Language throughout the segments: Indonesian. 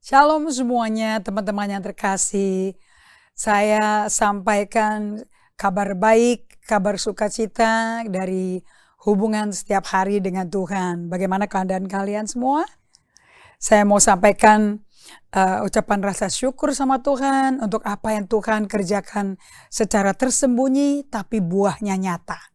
Shalom semuanya, teman-teman yang terkasih. Saya sampaikan kabar baik, kabar sukacita dari hubungan setiap hari dengan Tuhan. Bagaimana keadaan kalian semua? Saya mau sampaikan ucapan rasa syukur sama Tuhan untuk apa yang Tuhan kerjakan secara tersembunyi tapi buahnya nyata.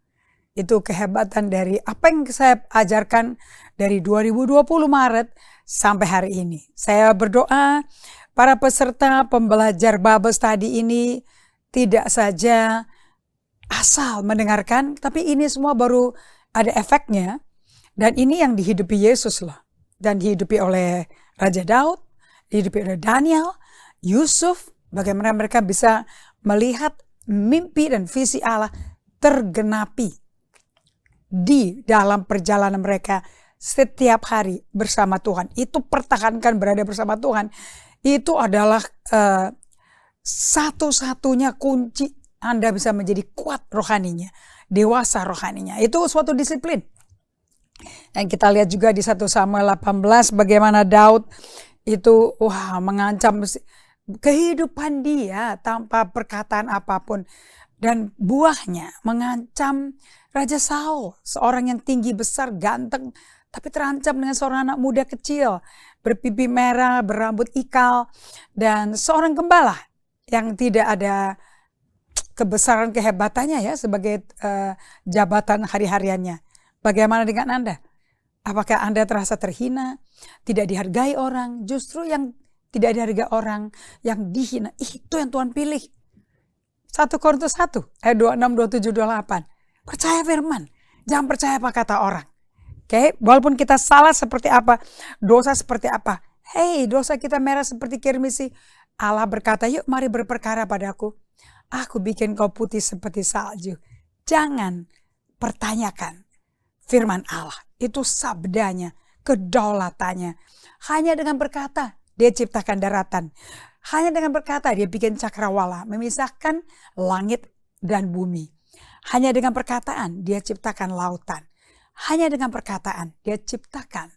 Itu kehebatan dari apa yang saya ajarkan dari 2020 Maret sampai hari ini. Saya berdoa para peserta pembelajar Babel tadi ini tidak saja asal mendengarkan, tapi ini semua baru ada efeknya. Dan ini yang dihidupi Yesus loh. Dan dihidupi oleh Raja Daud, dihidupi oleh Daniel, Yusuf, bagaimana mereka bisa melihat mimpi dan visi Allah tergenapi di dalam perjalanan mereka setiap hari bersama Tuhan. Itu pertahankan berada bersama Tuhan. Itu adalah satu-satunya kunci Anda bisa menjadi kuat rohaninya, dewasa rohaninya. Itu suatu disiplin. Dan kita lihat juga di 1 Samuel 18 bagaimana Daud itu mengancam kehidupan dia tanpa perkataan apapun. Dan buahnya mengancam Raja Saul, seorang yang tinggi besar, ganteng, tapi terancam dengan seorang anak muda kecil, berpipi merah, berambut ikal, dan seorang gembala yang tidak ada kebesaran kehebatannya ya sebagai jabatan hari-hariannya. Bagaimana dengan Anda? Apakah Anda terasa terhina, tidak dihargai orang? Justru yang tidak dihargai orang, yang dihina, itu yang Tuhan pilih. 1 Korintus 1 ayat 26, 27, 28. Percaya firman, jangan percaya apa kata orang. Oke, walaupun kita salah seperti apa, dosa seperti apa. Hei, dosa kita merah seperti kirmisi. Allah berkata, yuk mari berperkara padaku. Aku bikin kau putih seperti salju. Jangan pertanyakan firman Allah. Itu sabdanya, kedaulatannya. Hanya dengan berkata, dia ciptakan daratan. Hanya dengan berkata dia bikin cakrawala, memisahkan langit dan bumi. Hanya dengan perkataan dia ciptakan lautan. Hanya dengan perkataan dia ciptakan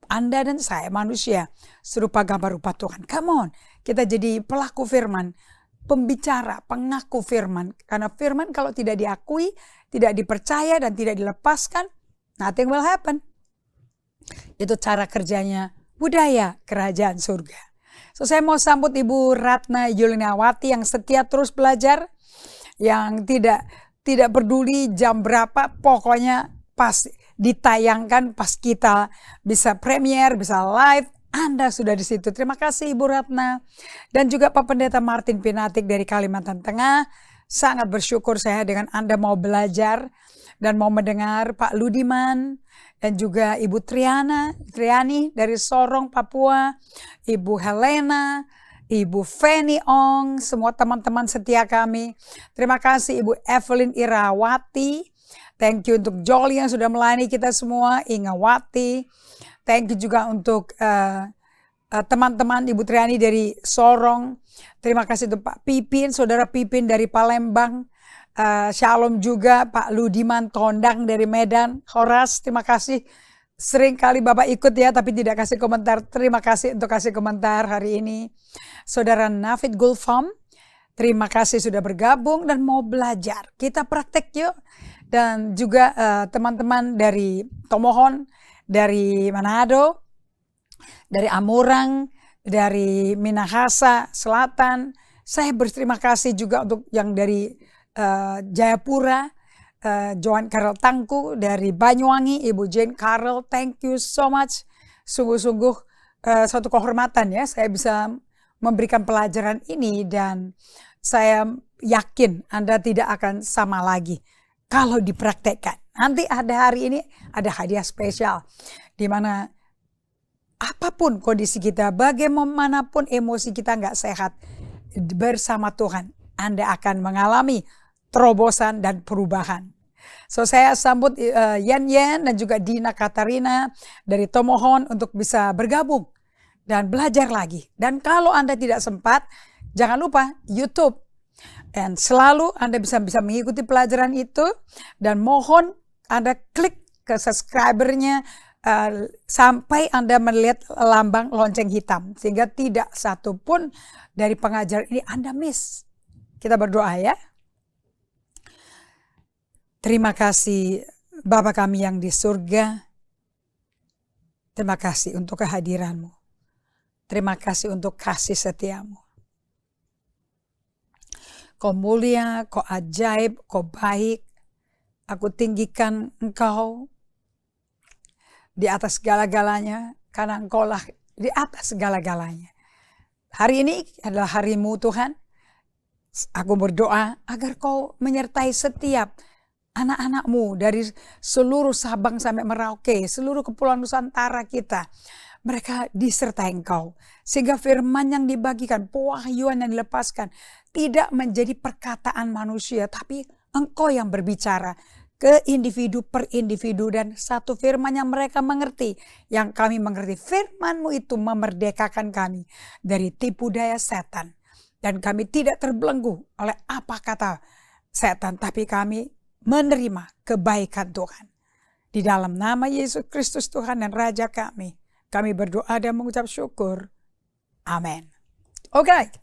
Anda dan saya manusia serupa gambar rupa Tuhan. Come on, kita jadi pelaku firman, pembicara, pengaku firman. Karena firman kalau tidak diakui, tidak dipercaya dan tidak dilepaskan, nothing will happen. Itu cara kerjanya budaya kerajaan surga. So, saya mau sambut Ibu Ratna Yuliniawati yang setia terus belajar, yang tidak peduli jam berapa, pokoknya pas ditayangkan, pas kita bisa premier, bisa live, Anda sudah di situ. Terima kasih Ibu Ratna. Dan juga Pak Pendeta Martin Pinatik dari Kalimantan Tengah. Sangat bersyukur saya dengan Anda mau belajar dan mau mendengar Pak Ludiman. Dan juga Ibu Triani dari Sorong, Papua, Ibu Helena, Ibu Feni Ong, semua teman-teman setia kami. Terima kasih Ibu Evelyn Irawati. Thank you untuk Jolly yang sudah melayani kita semua, Ingawati. Thank you juga untuk teman-teman Ibu Triani dari Sorong. Terima kasih untuk Pak Pipin, Saudara Pipin dari Palembang. Shalom juga Pak Ludiman Tondang dari Medan. Horas, terima kasih. Sering kali Bapak ikut ya, tapi tidak kasih komentar. Terima kasih untuk kasih komentar hari ini. Saudara Nafid Gulfam, terima kasih sudah bergabung dan mau belajar. Kita praktek yuk. Dan juga teman-teman dari Tomohon, dari Manado, dari Amurang, dari Minahasa Selatan. Saya berterima kasih juga untuk yang dari Jayapura, Joan Carol Tangku, dari Banyuwangi, Ibu Jane Carol, thank you so much. Sungguh-sungguh suatu kehormatan ya, saya bisa memberikan pelajaran ini dan saya yakin Anda tidak akan sama lagi kalau dipraktekkan. Nanti ada hari ini ada hadiah spesial di mana apapun kondisi kita, bagaimanapun emosi kita nggak sehat, bersama Tuhan Anda akan mengalami terobosan dan perubahan. So saya sambut Yen dan juga Dina Katarina dari Tomohon untuk bisa bergabung dan belajar lagi. Dan kalau Anda tidak sempat, jangan lupa YouTube. Dan selalu Anda bisa mengikuti pelajaran itu dan mohon Anda klik ke subscribernya sampai Anda melihat lambang lonceng hitam. Sehingga tidak satu pun dari pengajaran ini Anda miss. Kita berdoa ya. Terima kasih Bapa kami yang di surga. Terima kasih untuk kehadiran-Mu. Terima kasih untuk kasih setia-Mu. Kau mulia, Kau ajaib, Kau baik. Aku tinggikan Engkau di atas segala-galanya, karena Engkau-lah di atas segala-galanya. Hari ini adalah hari-Mu Tuhan. Aku berdoa agar Kau menyertai setiap anak-anak-Mu dari seluruh Sabang sampai Merauke, seluruh kepulauan Nusantara kita. Mereka disertai Engkau. Sehingga firman yang dibagikan, pewahyuan yang dilepaskan, tidak menjadi perkataan manusia, tapi Engkau yang berbicara ke individu per individu, dan satu firman yang mereka mengerti, yang kami mengerti. Firman-Mu itu memerdekakan kami dari tipu daya setan. Dan kami tidak terbelenggu oleh apa kata setan, tapi kami menerima kebaikan Tuhan. Di dalam nama Yesus Kristus Tuhan dan Raja kami berdoa dan mengucap syukur. Amin. Oke.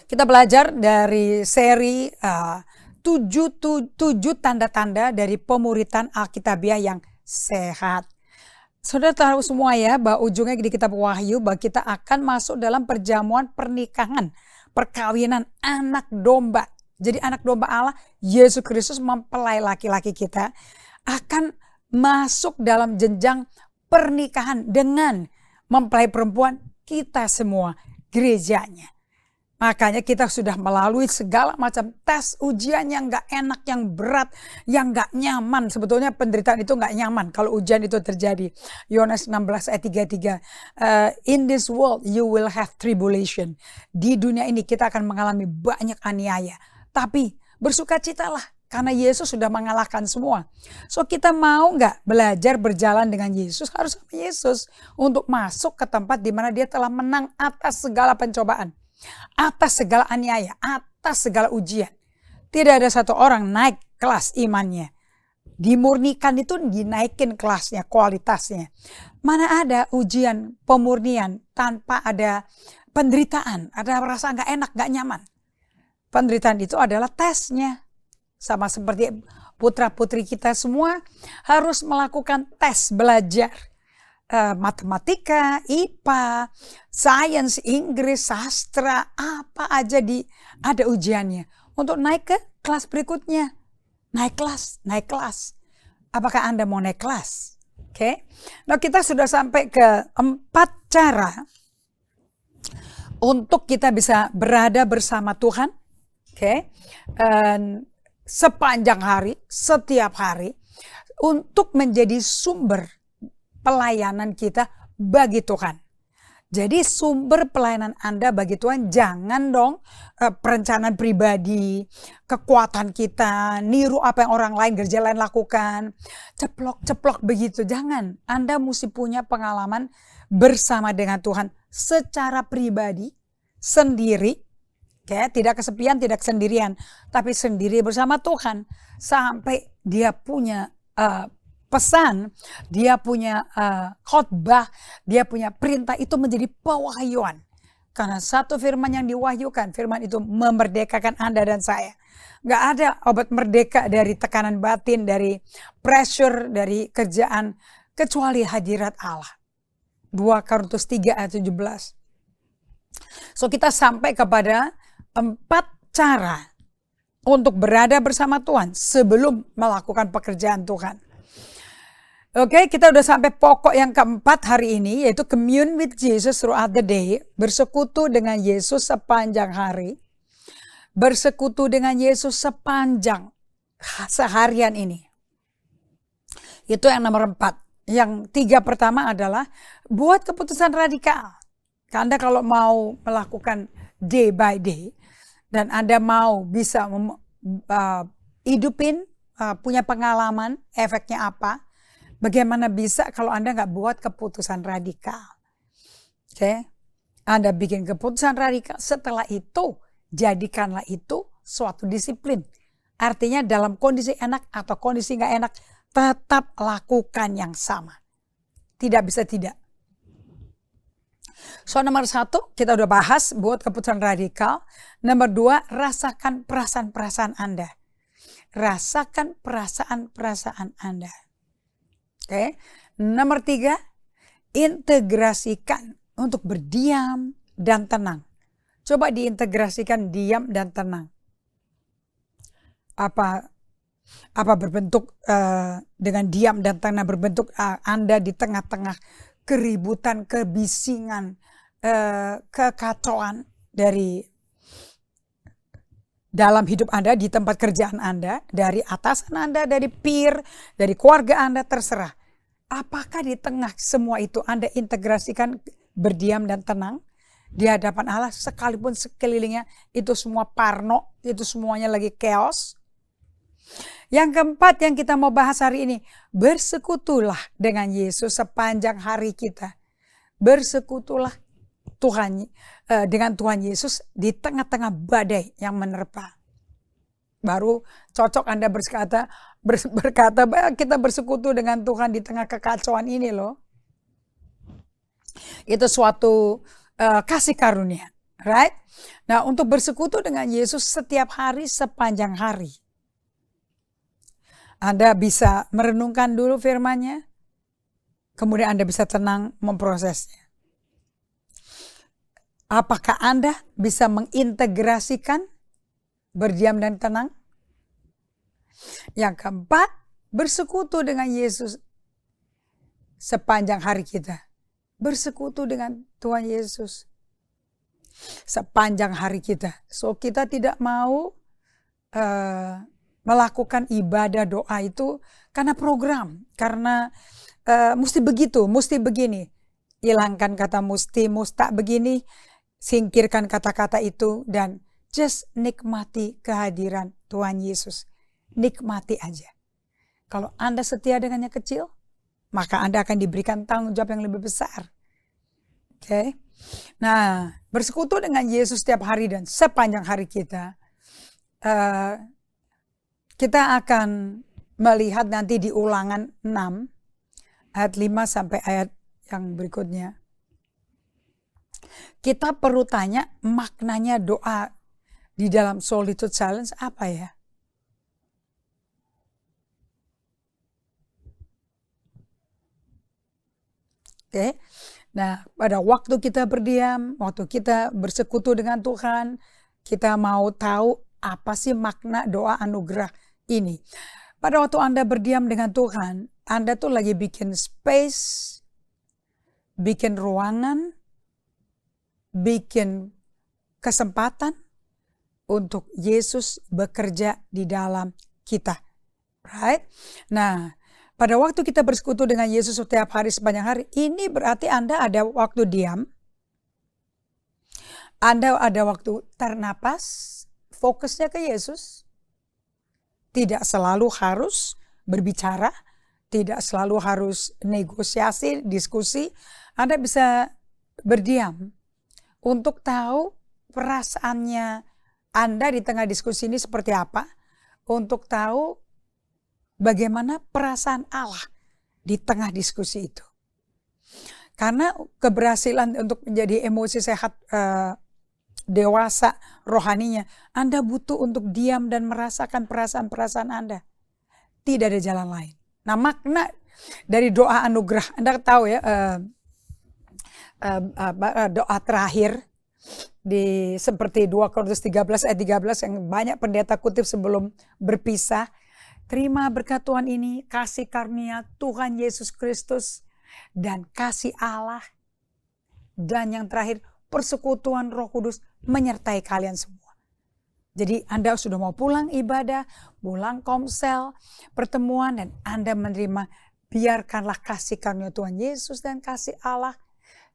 Kita belajar dari seri 7 tanda-tanda dari pemuritan Alkitabiah yang sehat. Saudara tahu semua ya bahwa ujungnya di kitab Wahyu bahwa kita akan masuk dalam perjamuan pernikahan, perkawinan anak domba. Jadi anak domba Allah, Yesus Kristus mempelai laki-laki kita, akan masuk dalam jenjang pernikahan dengan mempelai perempuan kita semua, gerejanya. Makanya kita sudah melalui segala macam tes, ujian yang gak enak, yang berat, yang gak nyaman. Sebetulnya penderitaan itu gak nyaman kalau ujian itu terjadi. Yohanes 16 ayat 33. In this world you will have tribulation. Di dunia ini kita akan mengalami banyak aniaya. Tapi bersukacitalah karena Yesus sudah mengalahkan semua. So kita mau gak belajar berjalan dengan Yesus? Harus sama Yesus untuk masuk ke tempat di mana dia telah menang atas segala pencobaan, atas segala aniaya, atas segala ujian. Tidak ada satu orang naik kelas imannya. Dimurnikan itu dinaikin kelasnya, kualitasnya. Mana ada ujian pemurnian tanpa ada penderitaan, ada rasa gak enak, gak nyaman. Penderitaan itu adalah tesnya. Sama seperti putra-putri kita semua harus melakukan tes belajar. Matematika, IPA, sains, Inggris, sastra, apa aja ada ujiannya. Untuk naik ke kelas berikutnya. Naik kelas. Apakah Anda mau naik kelas? Oke. Nah, kita sudah sampai ke 4 cara untuk kita bisa berada bersama Tuhan. Oke. Sepanjang hari, setiap hari, untuk menjadi sumber pelayanan kita bagi Tuhan. Jadi sumber pelayanan Anda bagi Tuhan jangan dong perencanaan pribadi, kekuatan kita, niru apa yang orang lain, gereja lain lakukan, ceplok-ceplok begitu. Jangan. Anda mesti punya pengalaman bersama dengan Tuhan secara pribadi, sendiri. Tidak kesepian, tidak sendirian, tapi sendiri bersama Tuhan. Sampai dia punya pesan, dia punya khotbah, dia punya perintah, itu menjadi pewahyuan. Karena satu firman yang diwahyukan, firman itu memerdekakan Anda dan saya. Gak ada obat merdeka dari tekanan batin, dari pressure, dari kerjaan, kecuali hadirat Allah. 2 Korintus 3 ayat 17. So kita sampai kepada 4 cara untuk berada bersama Tuhan sebelum melakukan pekerjaan Tuhan. Oke, kita udah sampai pokok yang keempat hari ini, yaitu commune with Jesus throughout the day. Bersekutu dengan Yesus sepanjang hari. Bersekutu dengan Yesus sepanjang seharian ini. Itu yang nomor 4. Yang 3 pertama adalah buat keputusan radikal. Anda kalau mau melakukan day by day, dan Anda mau bisa hidupin, punya pengalaman, efeknya apa, bagaimana bisa kalau Anda nggak buat keputusan radikal. Oke, Anda bikin keputusan radikal, setelah itu jadikanlah itu suatu disiplin. Artinya dalam kondisi enak atau kondisi nggak enak, tetap lakukan yang sama. Tidak bisa tidak. So nomor 1 kita udah bahas buat keputusan radikal. Nomor 2, rasakan perasaan-perasaan Anda. Rasakan perasaan-perasaan Anda. Oke. Nomor 3, integrasikan untuk berdiam dan tenang. Coba diintegrasikan diam dan tenang. Apa berbentuk dengan diam dan tenang, berbentuk Anda di tengah-tengah keributan, kebisingan, kekacauan dari dalam hidup Anda, di tempat kerjaan Anda, dari atasan Anda, dari peer, dari keluarga Anda, terserah. Apakah di tengah semua itu Anda integrasikan berdiam dan tenang di hadapan Allah, sekalipun sekelilingnya itu semua parno, itu semuanya lagi chaos? Yang keempat yang kita mau bahas hari ini, bersekutulah dengan Yesus sepanjang hari kita. Bersekutulah dengan Tuhan Yesus di tengah-tengah badai yang menerpa. Baru cocok Anda berkata kita bersekutu dengan Tuhan di tengah kekacauan ini loh. Itu suatu kasih karunia, right? Nah, untuk bersekutu dengan Yesus setiap hari sepanjang hari. Anda bisa merenungkan dulu firman-Nya, kemudian Anda bisa tenang memprosesnya. Apakah Anda bisa mengintegrasikan berdiam dan tenang? Yang keempat, bersekutu dengan Yesus sepanjang hari kita. Bersekutu dengan Tuhan Yesus sepanjang hari kita. So kita tidak mau melakukan ibadah doa itu karena program, karena mesti begitu, mesti begini. Hilangkan kata mesti, musta begini, singkirkan kata-kata itu dan just nikmati kehadiran Tuhan Yesus. Nikmati aja. Kalau Anda setia dengannya kecil, maka Anda akan diberikan tanggung jawab yang lebih besar. Oke. Nah, bersekutu dengan Yesus setiap hari dan sepanjang hari kita, kita akan melihat nanti di Ulangan 6 ayat 5 sampai ayat yang berikutnya. Kita perlu tanya maknanya doa di dalam Solitude Silence apa ya? Oke. Nah, pada waktu kita berdiam, waktu kita bersekutu dengan Tuhan, kita mau tahu apa sih makna doa anugerah ini. Pada waktu Anda berdiam dengan Tuhan, Anda tuh lagi bikin space, bikin ruangan, bikin kesempatan untuk Yesus bekerja di dalam kita. Right? Nah, pada waktu kita bersekutu dengan Yesus setiap hari sepanjang hari, ini berarti Anda ada waktu diam, Anda ada waktu ternapas, fokusnya ke Yesus. Tidak selalu harus berbicara, tidak selalu harus negosiasi, diskusi. Anda bisa berdiam untuk tahu perasaannya Anda di tengah diskusi ini seperti apa. Untuk tahu bagaimana perasaan Allah di tengah diskusi itu. Karena keberhasilan untuk menjadi emosi sehat, dewasa rohaninya, Anda butuh untuk diam dan merasakan perasaan-perasaan Anda. Tidak ada jalan lain. Nah, makna dari doa anugerah, Anda tahu ya, doa terakhir di seperti 2 Korintus 13 ayat 13 yang banyak pendeta kutip sebelum berpisah. Terima berkat Tuhan ini, kasih karunia Tuhan Yesus Kristus dan kasih Allah, dan yang terakhir persekutuan Roh Kudus menyertai kalian semua. Jadi Anda sudah mau pulang ibadah, pulang komsel, pertemuan, dan Anda menerima, biarkanlah kasih karunia Tuhan Yesus dan kasih Allah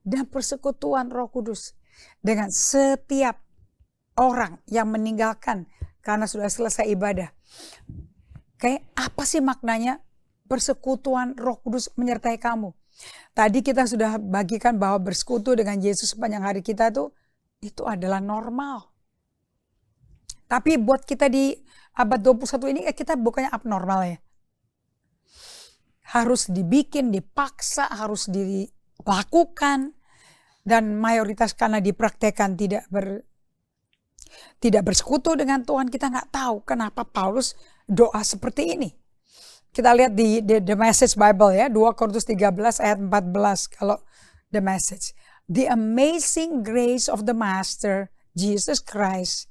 dan persekutuan Roh Kudus dengan setiap orang yang meninggalkan karena sudah selesai ibadah. Oke, apa sih maknanya persekutuan Roh Kudus menyertai kamu? Tadi kita sudah bagikan bahwa bersekutu dengan Yesus sepanjang hari kita itu adalah normal. Tapi buat kita di abad 21 ini kita bukannya abnormal ya. harus dibikin, dipaksa, harus dilakukan. Dan mayoritas karena dipraktekkan tidak bersekutu dengan Tuhan, kita nggak tahu kenapa Paulus doa seperti ini. Kita lihat di The Message Bible ya, 2 Korintus 13 ayat 14 kalau The Message. The amazing grace of the Master, Jesus Christ,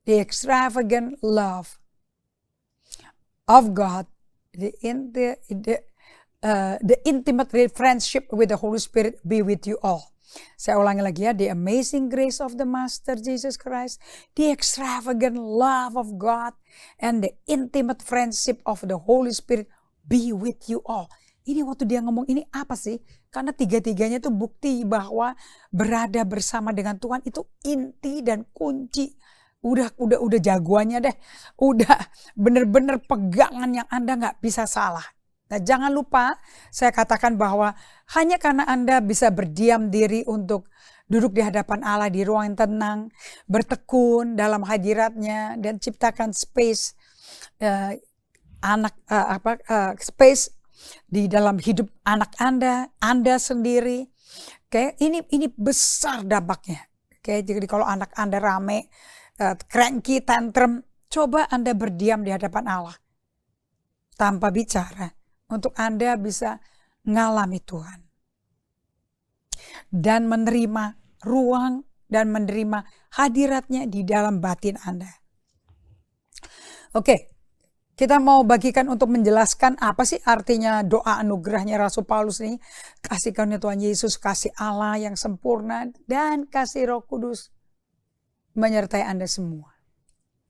the extravagant love of God, the intimate friendship with the Holy Spirit be with you all. Saya ulangi lagi ya, the amazing grace of the Master Jesus Christ, the extravagant love of God, and the intimate friendship of the Holy Spirit be with you all. Ini waktu dia ngomong ini apa sih? Karena tiga-tiganya itu bukti bahwa berada bersama dengan Tuhan itu inti dan kunci. Udah jagoannya deh. Udah bener-bener pegangan yang Anda nggak bisa salah. Nah, jangan lupa saya katakan bahwa hanya karena Anda bisa berdiam diri untuk duduk di hadapan Allah di ruang yang tenang, bertekun dalam hadiratnya dan ciptakan space space di dalam hidup anak Anda sendiri. Oke, ini besar dampaknya. Oke, jadi kalau anak Anda rame, cranky, tantrum, coba Anda berdiam di hadapan Allah tanpa bicara. Untuk Anda bisa ngalami Tuhan. Dan menerima ruang dan menerima hadiratnya di dalam batin Anda. Oke, kita mau bagikan untuk menjelaskan apa sih artinya doa anugerahnya Rasul Paulus ini. Kasih karunia Tuhan Yesus, kasih Allah yang sempurna, dan kasih Roh Kudus menyertai Anda semua.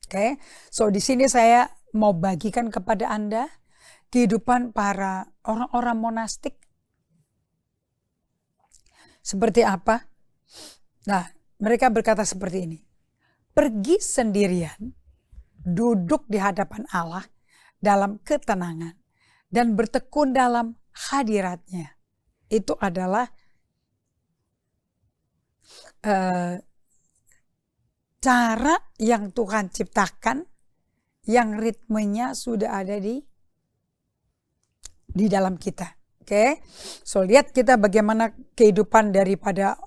Oke, so di sini saya mau bagikan kepada Anda kehidupan para orang-orang monastik. Seperti apa? Nah, mereka berkata seperti ini. Pergi sendirian, duduk di hadapan Allah dalam ketenangan, dan bertekun dalam hadiratnya. Itu adalah cara yang Tuhan ciptakan, yang ritmenya sudah ada di dalam kita. Oke, so lihat kita bagaimana kehidupan daripada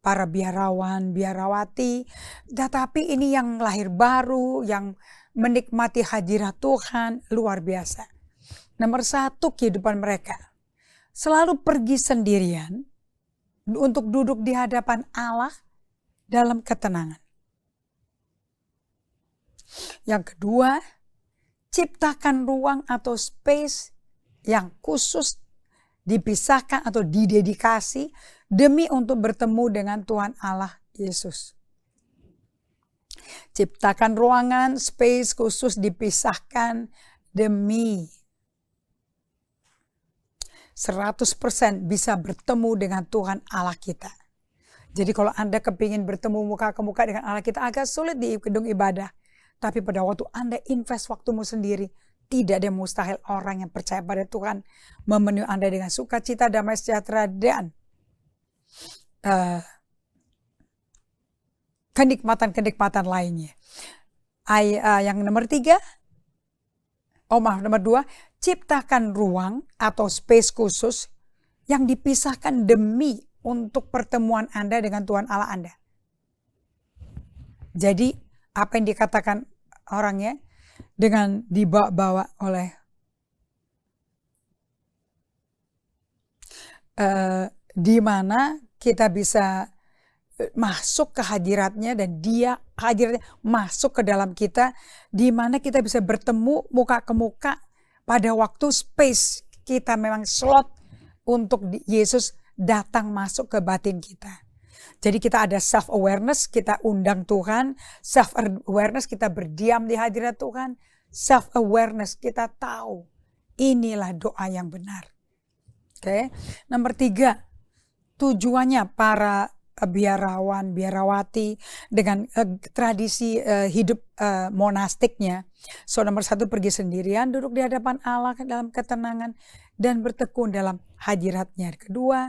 para biarawan, biarawati. Tetapi ini yang lahir baru, yang menikmati hadirat Tuhan, luar biasa. Nomor 1, kehidupan mereka selalu pergi sendirian untuk duduk di hadapan Allah dalam ketenangan. Yang kedua, ciptakan ruang atau space yang khusus dipisahkan atau didedikasi demi untuk bertemu dengan Tuhan Allah Yesus. Ciptakan ruangan, space khusus dipisahkan demi 100% bisa bertemu dengan Tuhan Allah kita. Jadi kalau Anda kepingin bertemu muka ke muka dengan Allah kita, agak sulit di gedung ibadah. Tapi pada waktu Anda invest waktumu sendiri, tidak ada mustahil orang yang percaya pada Tuhan memenuhi Anda dengan sukacita, damai sejahtera, dan kenikmatan-kenikmatan lainnya. Yang nomor 3, nomor 2, ciptakan ruang atau space khusus yang dipisahkan demi untuk pertemuan Anda dengan Tuhan Allah Anda. Jadi apa yang dikatakan orangnya dengan dibawa oleh di mana kita bisa masuk ke hadiratnya dan dia hadiratnya masuk ke dalam kita, di mana kita bisa bertemu muka ke muka pada waktu space kita memang slot untuk Yesus datang masuk ke batin kita. Jadi kita ada self-awareness, kita undang Tuhan. Self-awareness, kita berdiam di hadirat Tuhan. Self-awareness, kita tahu inilah doa yang benar. Oke. Nomor 3, tujuannya para biarawan, biarawati dengan tradisi hidup monastiknya. So nomor 1, pergi sendirian, duduk di hadapan Allah dalam ketenangan dan bertekun dalam hadiratnya. Kedua,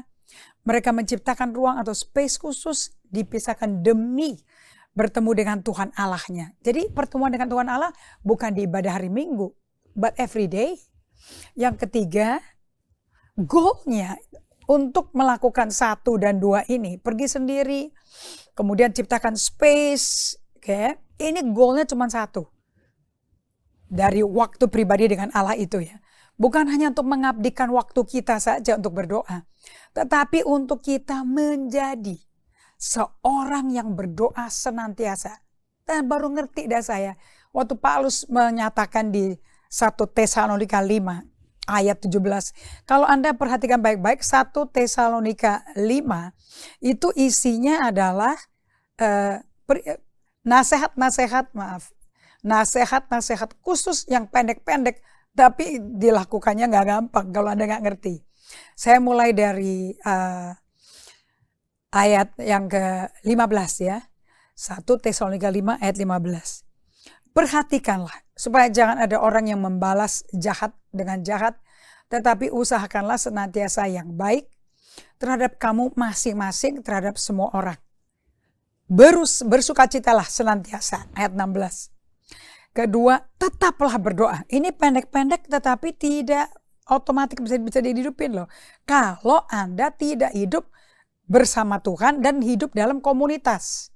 mereka menciptakan ruang atau space khusus dipisahkan demi bertemu dengan Tuhan Allahnya. Jadi pertemuan dengan Tuhan Allah bukan di ibadah hari Minggu, but every day. Yang ketiga, goalnya untuk melakukan 1 dan 2 ini, pergi sendiri, kemudian ciptakan space, ini goalnya cuma 1. Dari waktu pribadi dengan Allah itu ya. Bukan hanya untuk mengabdikan waktu kita saja untuk berdoa, tetapi untuk kita menjadi seorang yang berdoa senantiasa. Dan baru ngerti dah saya, waktu Paulus menyatakan di 1 Tesalonika 5 ayat 17. Kalau Anda perhatikan baik-baik, 1 Tesalonika 5 itu isinya adalah nasihat-nasihat khusus yang pendek-pendek, tapi dilakukannya nggak gampang kalau Anda nggak ngerti. Saya mulai dari ayat yang ke-15 ya. 1 Tesalonika 5 ayat 15. Perhatikanlah supaya jangan ada orang yang membalas jahat dengan jahat, tetapi usahakanlah senantiasa yang baik terhadap kamu masing-masing, terhadap semua orang. Bersukacitalah senantiasa, ayat 16. Kedua, tetaplah berdoa. Ini pendek-pendek tetapi tidak otomatis bisa dihidupin loh. Kalau Anda tidak hidup bersama Tuhan dan hidup dalam komunitas.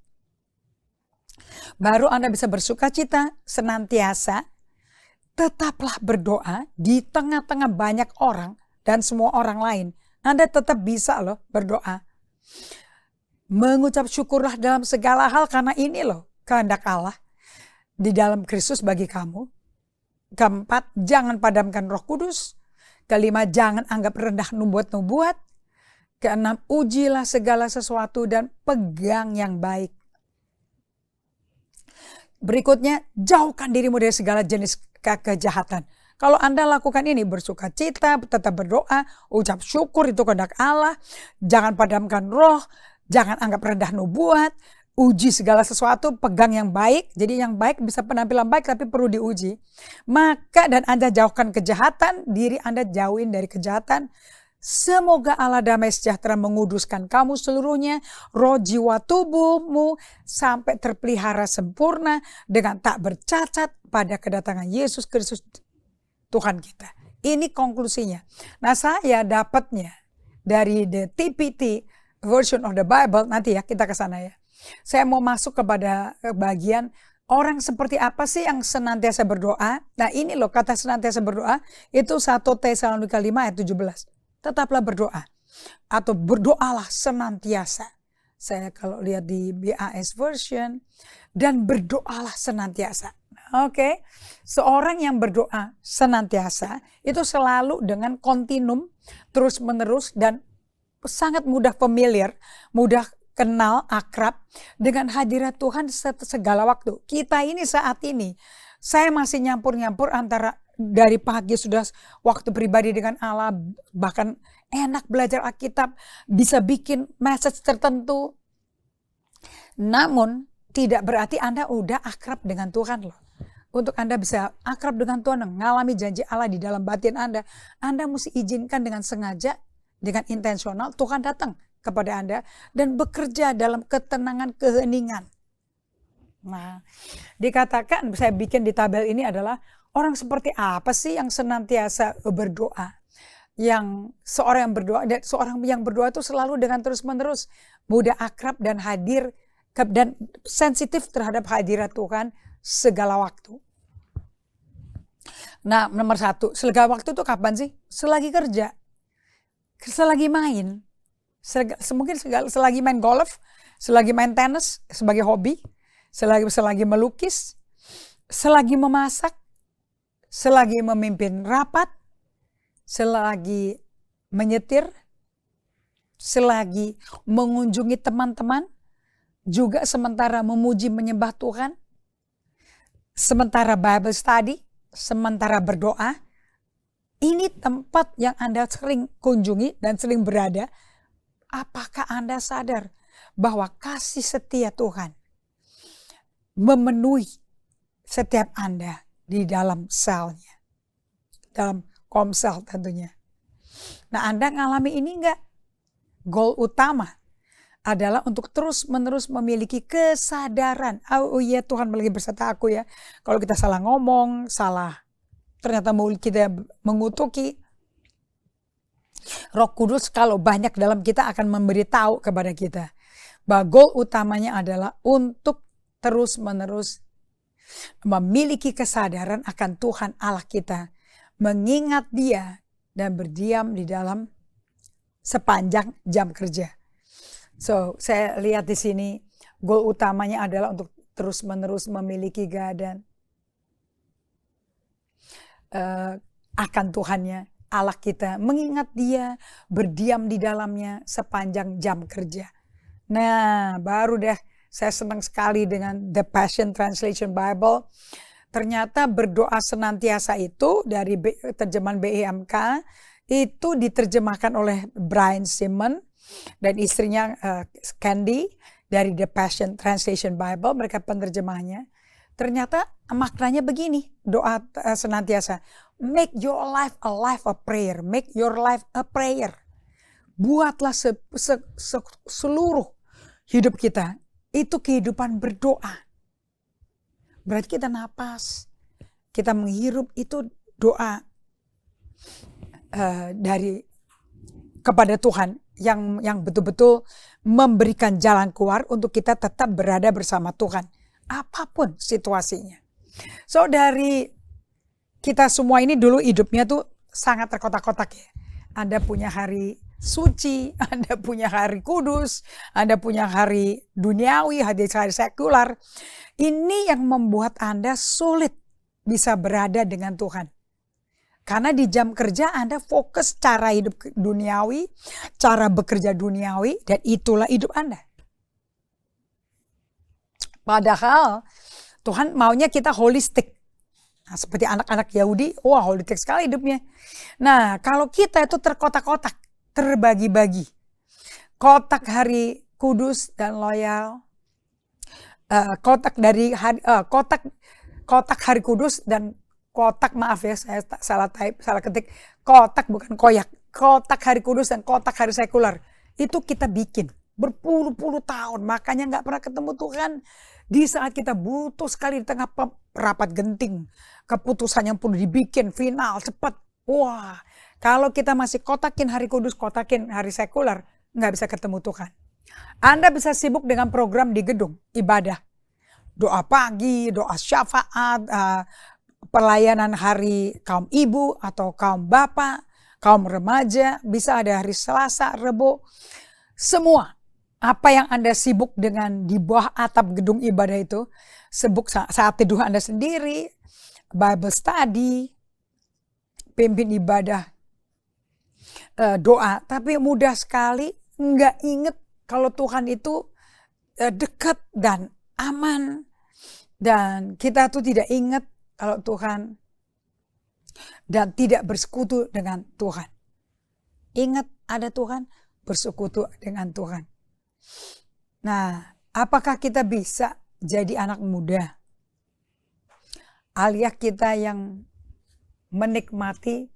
Baru Anda bisa bersukacita senantiasa. Tetaplah berdoa di tengah-tengah banyak orang dan semua orang lain. Anda tetap bisa loh berdoa. Mengucap syukurlah dalam segala hal karena ini loh kehendak Allah di dalam Kristus bagi kamu. Keempat, jangan padamkan Roh Kudus. Kelima, jangan anggap rendah nubuat-nubuat. Keenam, ujilah segala sesuatu dan pegang yang baik. Berikutnya, jauhkan dirimu dari segala jenis kejahatan. Kalau Anda lakukan ini, bersukacita, tetap berdoa, ucap syukur itu kehendak Allah, jangan padamkan roh, jangan anggap rendah nubuat, uji segala sesuatu, pegang yang baik. Jadi yang baik bisa penampilan baik tapi perlu diuji. Maka dan Anda jauhkan kejahatan, diri Anda jauhin dari kejahatan. Semoga Allah damai sejahtera menguduskan kamu seluruhnya, roh jiwa tubuhmu sampai terpelihara sempurna dengan tak bercacat pada kedatangan Yesus Kristus Tuhan kita. Ini konklusinya. Nah, saya dapatnya dari the TPT version of the Bible, nanti ya kita ke sana ya. Saya mau masuk kepada bagian orang seperti apa sih yang senantiasa berdoa. Nah, ini loh kata senantiasa berdoa itu 1 Tesalonika 5 ayat 17. Tetaplah berdoa atau berdoalah senantiasa. Saya kalau lihat di BAS version, dan berdoalah senantiasa. Oke. Seorang yang berdoa senantiasa itu selalu dengan kontinum, terus menerus dan sangat mudah familiar, mudah kenal, akrab dengan hadirat Tuhan segala waktu. Kita ini saat ini, saya masih nyampur-nyampur antara dari pagi sudah waktu pribadi dengan Allah, bahkan enak belajar Alkitab, bisa bikin message tertentu. Namun tidak berarti Anda udah akrab dengan Tuhan loh. Untuk Anda bisa akrab dengan Tuhan, mengalami janji Allah di dalam batin Anda mesti izinkan dengan sengaja, dengan intensional Tuhan datang kepada Anda dan bekerja dalam ketenangan, keheningan. Nah, dikatakan saya bikin di tabel ini adalah orang seperti apa sih yang senantiasa berdoa? Yang seorang yang berdoa, dan seorang yang berdoa itu selalu dengan terus-menerus mudah akrab dan hadir dan sensitif terhadap hadirat Tuhan segala waktu. Nah, nomor 1, segala waktu itu kapan sih? Selagi kerja, selagi main, mungkin selagi main golf, selagi main tenis sebagai hobi, selagi melukis, selagi memasak, selagi memimpin rapat, selagi menyetir, selagi mengunjungi teman-teman, juga sementara memuji menyembah Tuhan, sementara Bible study, sementara berdoa. Ini tempat yang Anda sering kunjungi dan sering berada. Apakah Anda sadar bahwa kasih setia Tuhan memenuhi setiap Anda di dalam selnya, dalam komsel tentunya. Nah, Anda ngalami ini enggak? Goal utama adalah untuk terus-menerus memiliki kesadaran. Oh iya, Tuhan lagi berserta aku ya. Kalau kita salah ngomong, salah ternyata mulut kita mengutuki, Roh Kudus kalau banyak dalam kita akan memberitahu kepada kita bahwa goal utamanya adalah untuk terus-menerus memiliki kesadaran akan Tuhan Allah kita, mengingat Dia dan berdiam di dalam sepanjang jam kerja. So, saya lihat di sini goal utamanya adalah untuk terus-menerus memiliki God akan Tuhannya, Allah kita, mengingat Dia, berdiam di dalamnya sepanjang jam kerja. Nah, baru deh saya senang sekali dengan The Passion Translation Bible. Ternyata berdoa senantiasa itu dari terjemahan BIMK itu diterjemahkan oleh Brian Simon dan istrinya Candy dari The Passion Translation Bible, mereka penerjemahnya. Ternyata maknanya begini, doa senantiasa. Make your life a life of prayer. Make your life a prayer. Buatlah seluruh hidup kita itu kehidupan berdoa. Berarti kita napas, kita menghirup itu doa dari kepada Tuhan yang betul-betul memberikan jalan keluar untuk kita tetap berada bersama Tuhan. Apapun situasinya. So dari kita semua ini dulu hidupnya tuh sangat terkotak-kotak ya. Anda punya hari suci, Anda punya hari kudus, Anda punya hari duniawi, hari sekular. Ini yang membuat Anda sulit bisa berada dengan Tuhan. Karena di jam kerja Anda fokus cara hidup duniawi, cara bekerja duniawi, dan itulah hidup Anda. Padahal Tuhan maunya kita holistik. Nah, seperti anak-anak Yahudi, wah holistik sekali hidupnya. Nah, kalau kita itu terkotak-kotak, terbagi-bagi. Kotak hari kudus dan loyal. Kotak hari kudus dan kotak, maaf ya saya salah ketik. Kotak bukan koyak. Kotak hari kudus dan kotak hari sekular. Itu kita bikin berpuluh-puluh tahun. Makanya gak pernah ketemu Tuhan. Di saat kita butuh sekali di tengah rapat genting, keputusan yang perlu dibikin final cepat. Wah, kalau kita masih kotakin hari kudus, kotakin hari sekular, nggak bisa ketemu Tuhan. Anda bisa sibuk dengan program di gedung ibadah, doa pagi, doa syafaat, pelayanan hari kaum ibu atau kaum bapak, kaum remaja, bisa ada hari Selasa, Rebo, semua. Apa yang Anda sibuk dengan di bawah atap gedung ibadah itu, sibuk saat teduh Anda sendiri, Bible study, pimpin ibadah, doa. Tapi mudah sekali nggak inget kalau Tuhan itu dekat dan aman. Dan kita tuh tidak ingat kalau Tuhan dan tidak bersekutu dengan Tuhan. Ingat ada Tuhan, bersekutu dengan Tuhan. Nah, apakah kita bisa jadi anak muda? Alias kita yang menikmati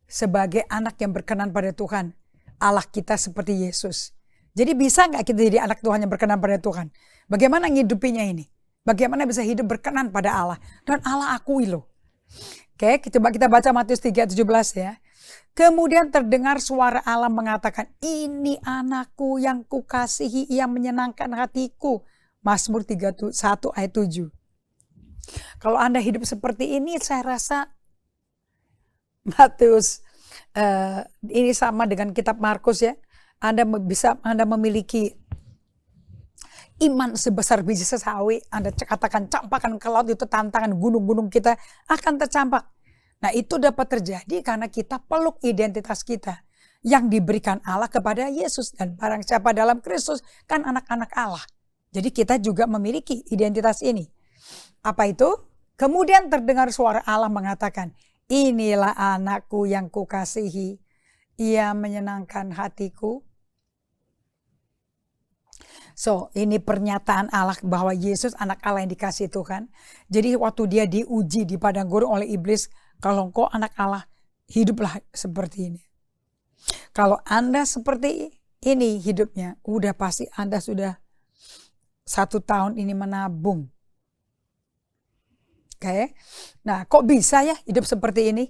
sebagai anak yang berkenan pada Tuhan. Allah kita seperti Yesus. Jadi bisa nggak kita jadi anak Tuhan yang berkenan pada Tuhan? Bagaimana ngidupinya ini? Bagaimana bisa hidup berkenan pada Allah? Dan Allah akui loh. Oke, coba kita baca Matius 3:17 ya. Kemudian terdengar suara Allah mengatakan, ini anakku yang kukasihi, yang menyenangkan hatiku. Mazmur 31 ayat 7. Kalau Anda hidup seperti ini, saya rasa Matius ini sama dengan kitab Markus ya. Anda memiliki iman sebesar biji sesawi. Anda katakan campakkan ke laut, itu tantangan gunung-gunung kita akan tercampak. Nah itu dapat terjadi karena kita peluk identitas kita yang diberikan Allah kepada Yesus. Dan barang siapa dalam Kristus kan anak-anak Allah. Jadi kita juga memiliki identitas ini. Apa itu? Kemudian terdengar suara Allah mengatakan, inilah anakku yang kukasihi, ia menyenangkan hatiku. So ini pernyataan Allah bahwa Yesus anak Allah yang dikasihi Tuhan. Jadi waktu dia diuji di padang gurun oleh iblis, kalau engkau anak Allah, hiduplah seperti ini. Kalau Anda seperti ini hidupnya, udah pasti Anda sudah 1 tahun ini menabung. Oke. Nah, kok bisa ya hidup seperti ini?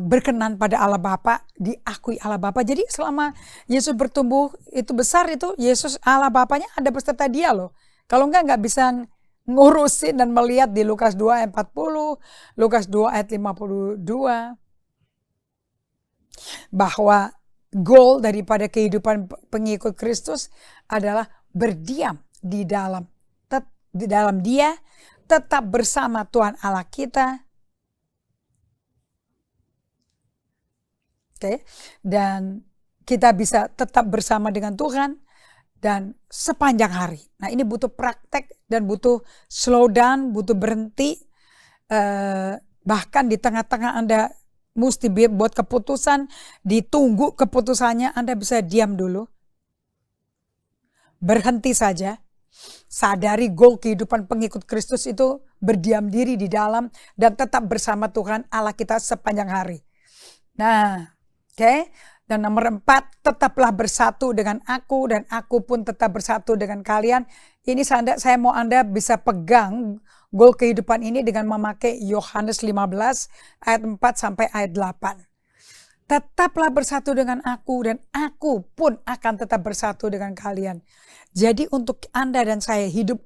berkenan pada Allah Bapa, diakui Allah Bapa. Jadi selama Yesus bertumbuh itu besar, itu Yesus Allah Bapanya ada beserta dia loh. Kalau nggak bisa ngurusin dan melihat di Lukas 2 ayat 40, Lukas 2 ayat 52, bahwa goal daripada kehidupan pengikut Kristus adalah berdiam di dalam Dia, tetap bersama Tuhan Allah kita. Oke, dan kita bisa tetap bersama dengan Tuhan dan sepanjang hari. Nah, ini butuh praktek dan butuh slow down, butuh berhenti. Bahkan di tengah-tengah Anda mesti buat keputusan, ditunggu keputusannya, Anda bisa diam dulu. Berhenti saja. Sadari goal kehidupan pengikut Kristus itu berdiam diri di dalam dan tetap bersama Tuhan Allah kita sepanjang hari. Nah, oke. Dan nomor 4, tetaplah bersatu dengan aku dan aku pun tetap bersatu dengan kalian. Ini saya mau Anda bisa pegang goal kehidupan ini dengan memakai Yohanes 15 ayat 4 sampai ayat 8. Tetaplah bersatu dengan aku dan aku pun akan tetap bersatu dengan kalian. Jadi untuk Anda dan saya hidup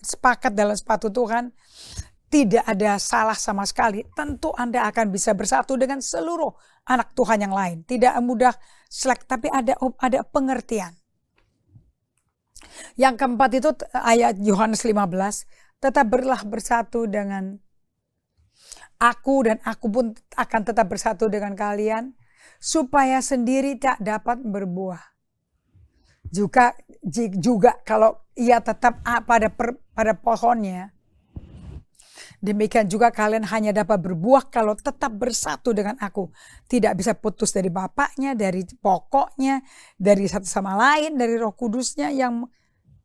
sepakat dalam sepatu Tuhan, tidak ada salah sama sekali. Tentu Anda akan bisa bersatu dengan seluruh anak Tuhan yang lain. Tidak mudah selek, tapi ada pengertian. Yang keempat itu ayat Yohanes 15. Tetaplah bersatu dengan aku dan aku pun akan tetap bersatu dengan kalian. Supaya sendiri tak dapat berbuah. Juga kalau ia tetap pada pohonnya, demikian juga kalian hanya dapat berbuah kalau tetap bersatu dengan aku. Tidak bisa putus dari Bapaknya, dari pokoknya, dari satu sama lain, dari Roh Kudusnya yang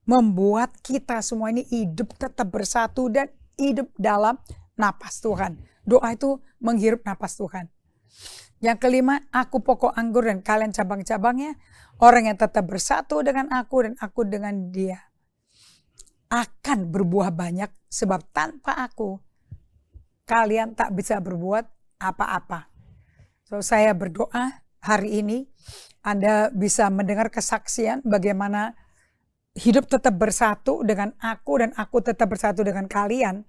membuat kita semua ini hidup tetap bersatu dan hidup dalam napas Tuhan. Doa itu menghirup napas Tuhan. Yang kelima, aku pokok anggur dan kalian cabang-cabangnya. Orang yang tetap bersatu dengan aku dan aku dengan dia akan berbuah banyak, sebab tanpa aku kalian tak bisa berbuat apa-apa. So, saya berdoa hari ini Anda bisa mendengar kesaksian bagaimana hidup tetap bersatu dengan aku dan aku tetap bersatu dengan kalian.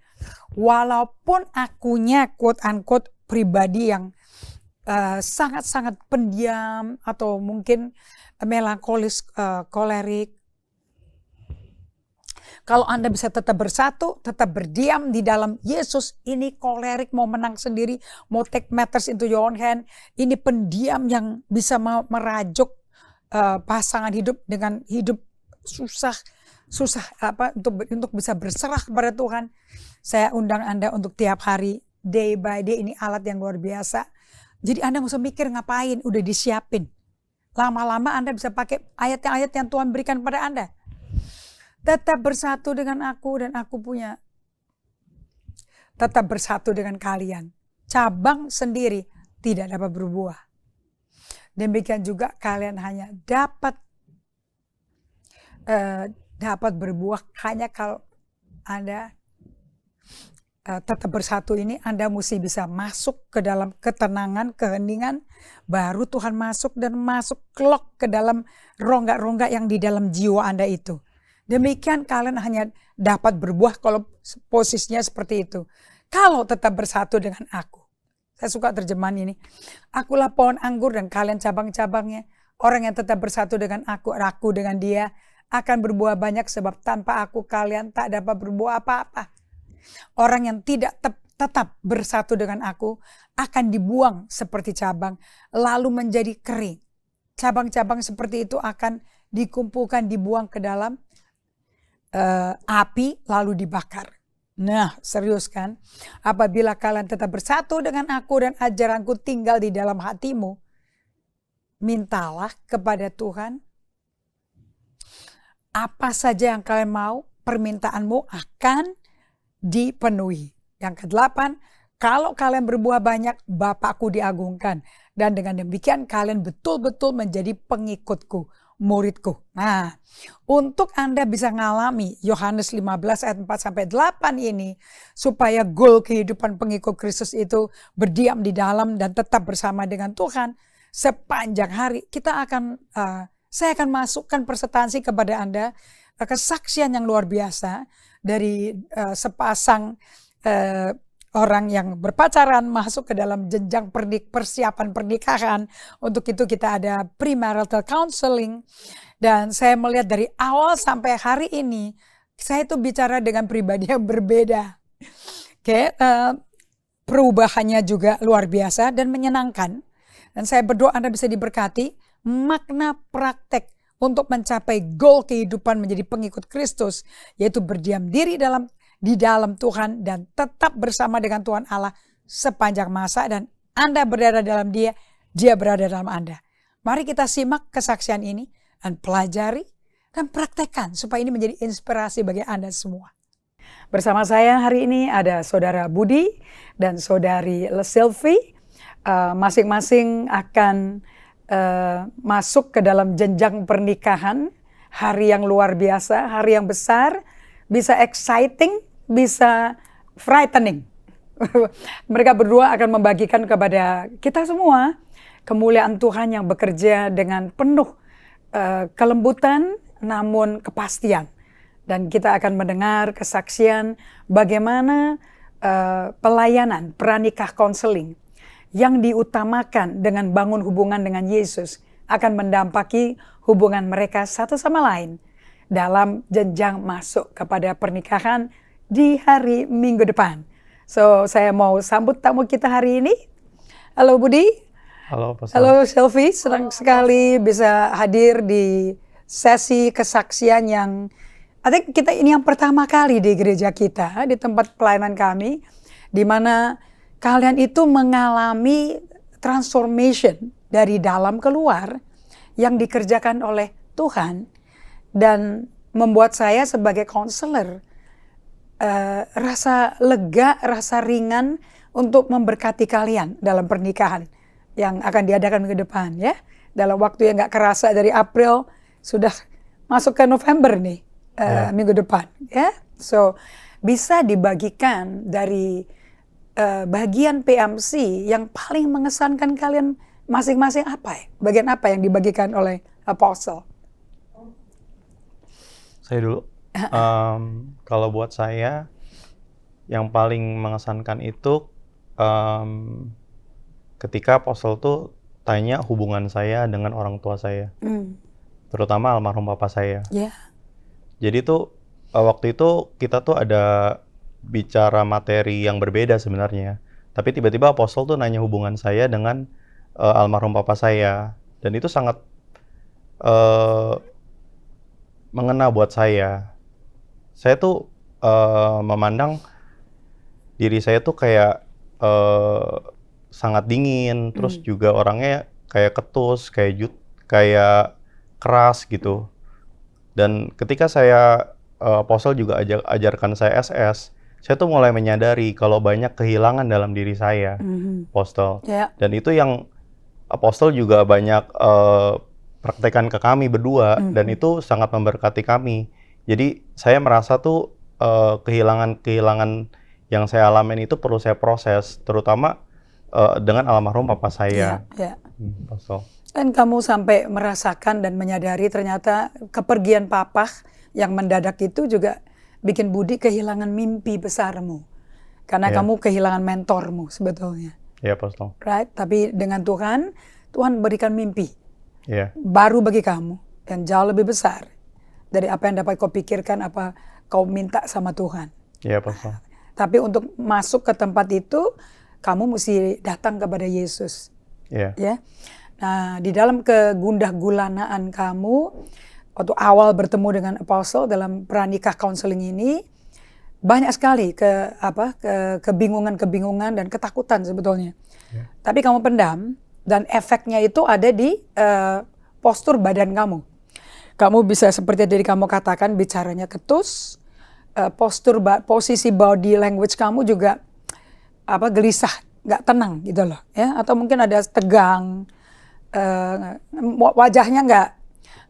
Walaupun akunya quote unquote pribadi yang sangat-sangat pendiam atau mungkin melankolis, kolerik. Kalau Anda bisa tetap bersatu, tetap berdiam di dalam Yesus, ini kolerik mau menang sendiri, mau take matters into your own hand, ini pendiam yang bisa merajuk pasangan hidup dengan hidup susah untuk bisa berserah kepada Tuhan. Saya undang Anda untuk tiap hari, day by day, ini alat yang luar biasa. Jadi Anda nggak usah mikir ngapain, udah disiapin. Lama-lama Anda bisa pakai ayat-ayat yang Tuhan berikan pada Anda. Tetap bersatu dengan aku dan aku punya. Tetap bersatu dengan kalian. Cabang sendiri tidak dapat berbuah. Demikian juga kalian hanya dapat berbuah hanya kalau Anda tetap bersatu ini. Anda mesti bisa masuk ke dalam ketenangan, keheningan, baru Tuhan masuk dan masuk klok ke dalam rongga-rongga yang di dalam jiwa Anda itu. Demikian kalian hanya dapat berbuah kalau posisinya seperti itu. Kalau tetap bersatu dengan aku. Saya suka terjemahan ini. Akulah pohon anggur dan kalian cabang-cabangnya. Orang yang tetap bersatu dengan aku dengan dia akan berbuah banyak, sebab tanpa aku kalian tak dapat berbuah apa-apa. Orang yang tidak tetap bersatu dengan aku akan dibuang seperti cabang, lalu menjadi kering. Cabang-cabang seperti itu akan dikumpulkan, dibuang ke dalam api, lalu dibakar. Nah, serius kan? Apabila kalian tetap bersatu dengan aku dan ajaranku tinggal di dalam hatimu, mintalah kepada Tuhan. Apa saja yang kalian mau, permintaanmu akan dipenuhi. Yang ke-8, Kalau kalian berbuah banyak, Bapakku diagungkan. Dan dengan demikian kalian betul-betul menjadi pengikutku, muridku. Nah, untuk Anda bisa ngalami Yohanes 15 ayat 4-8 ini, supaya goal kehidupan pengikut Kristus itu berdiam di dalam dan tetap bersama dengan Tuhan sepanjang hari, saya akan masukkan presentasi kepada Anda kesaksian yang luar biasa dari sepasang orang yang berpacaran masuk ke dalam jenjang persiapan pernikahan. Untuk itu kita ada premarital counseling. Dan saya melihat dari awal sampai hari ini, saya itu bicara dengan pribadi yang berbeda. Perubahannya juga luar biasa dan menyenangkan. Dan saya berdoa Anda bisa diberkati makna praktek untuk mencapai goal kehidupan menjadi pengikut Kristus, yaitu berdiam diri di dalam Tuhan dan tetap bersama dengan Tuhan Allah sepanjang masa, dan Anda berada dalam Dia, Dia berada dalam Anda. Mari kita simak kesaksian ini dan pelajari dan praktekkan supaya ini menjadi inspirasi bagi Anda semua. Bersama saya hari ini ada Saudara Budi dan Saudari Sylvie. Masing-masing akan masuk ke dalam jenjang pernikahan, hari yang luar biasa, hari yang besar, bisa exciting, bisa frightening. Mereka berdua akan membagikan kepada kita semua kemuliaan Tuhan yang bekerja dengan penuh kelembutan namun kepastian. Dan kita akan mendengar kesaksian bagaimana pelayanan pranikah konseling yang diutamakan dengan bangun hubungan dengan Yesus akan mendampaki hubungan mereka satu sama lain dalam jenjang masuk kepada pernikahan di hari Minggu depan. So, saya mau sambut tamu kita hari ini. Halo Budi. Halo Pastor. Halo Sylvie, senang sekali bisa hadir di sesi kesaksian yang kita ini yang pertama kali di gereja kita, di tempat pelayanan kami, di mana kalian itu mengalami transformation dari dalam keluar yang dikerjakan oleh Tuhan dan membuat saya sebagai konselor rasa lega, rasa ringan untuk memberkati kalian dalam pernikahan yang akan diadakan minggu depan ya. Dalam waktu yang gak kerasa dari April sudah masuk ke November nih minggu depan ya. So bisa dibagikan dari bagian PMC yang paling mengesankan kalian masing-masing apa ya? Bagian apa yang dibagikan oleh Apostle? Saya dulu. Kalau buat saya yang paling mengesankan itu ketika Apostle tuh tanya hubungan saya dengan orang tua saya, terutama almarhum papa saya. Yeah. Jadi tuh waktu itu kita tuh ada bicara materi yang berbeda sebenarnya, tapi tiba-tiba Apostle tuh nanya hubungan saya dengan almarhum papa saya, dan itu sangat mengena buat saya. Saya tuh memandang diri saya tuh kayak sangat dingin, terus juga orangnya kayak ketus, kayak keras gitu. Dan ketika saya Apostle juga ajarkan saya SS, saya tuh mulai menyadari kalau banyak kehilangan dalam diri saya, Apostle. Yeah. Dan itu yang Apostle juga banyak praktekkan ke kami berdua, dan itu sangat memberkati kami. Jadi saya merasa tuh kehilangan yang saya alamin itu perlu saya proses, terutama dengan almarhum papa saya. Yeah. Apostle. Dan kamu sampai merasakan dan menyadari ternyata kepergian papa yang mendadak itu juga bikin Budi kehilangan mimpi besarmu. Karena kamu kehilangan mentormu sebetulnya. Iya, Apostle. Right? Tapi dengan Tuhan berikan mimpi baru bagi kamu yang jauh lebih besar dari apa yang dapat kau pikirkan, apa kau minta sama Tuhan. Iya, Apostle. Tapi untuk masuk ke tempat itu, kamu mesti datang kepada Yesus. Iya. Ya. Nah, di dalam kegundah-gulanaan kamu, waktu awal bertemu dengan Apostle dalam pranikah counseling ini, banyak sekali kebingungan-kebingungan dan ketakutan sebetulnya. Yeah. Tapi kamu pendam, dan efeknya itu ada di postur badan kamu. Kamu bisa seperti tadi kamu katakan, bicaranya ketus, posisi body language kamu juga gelisah, nggak tenang gitu loh, ya, atau mungkin ada tegang, wajahnya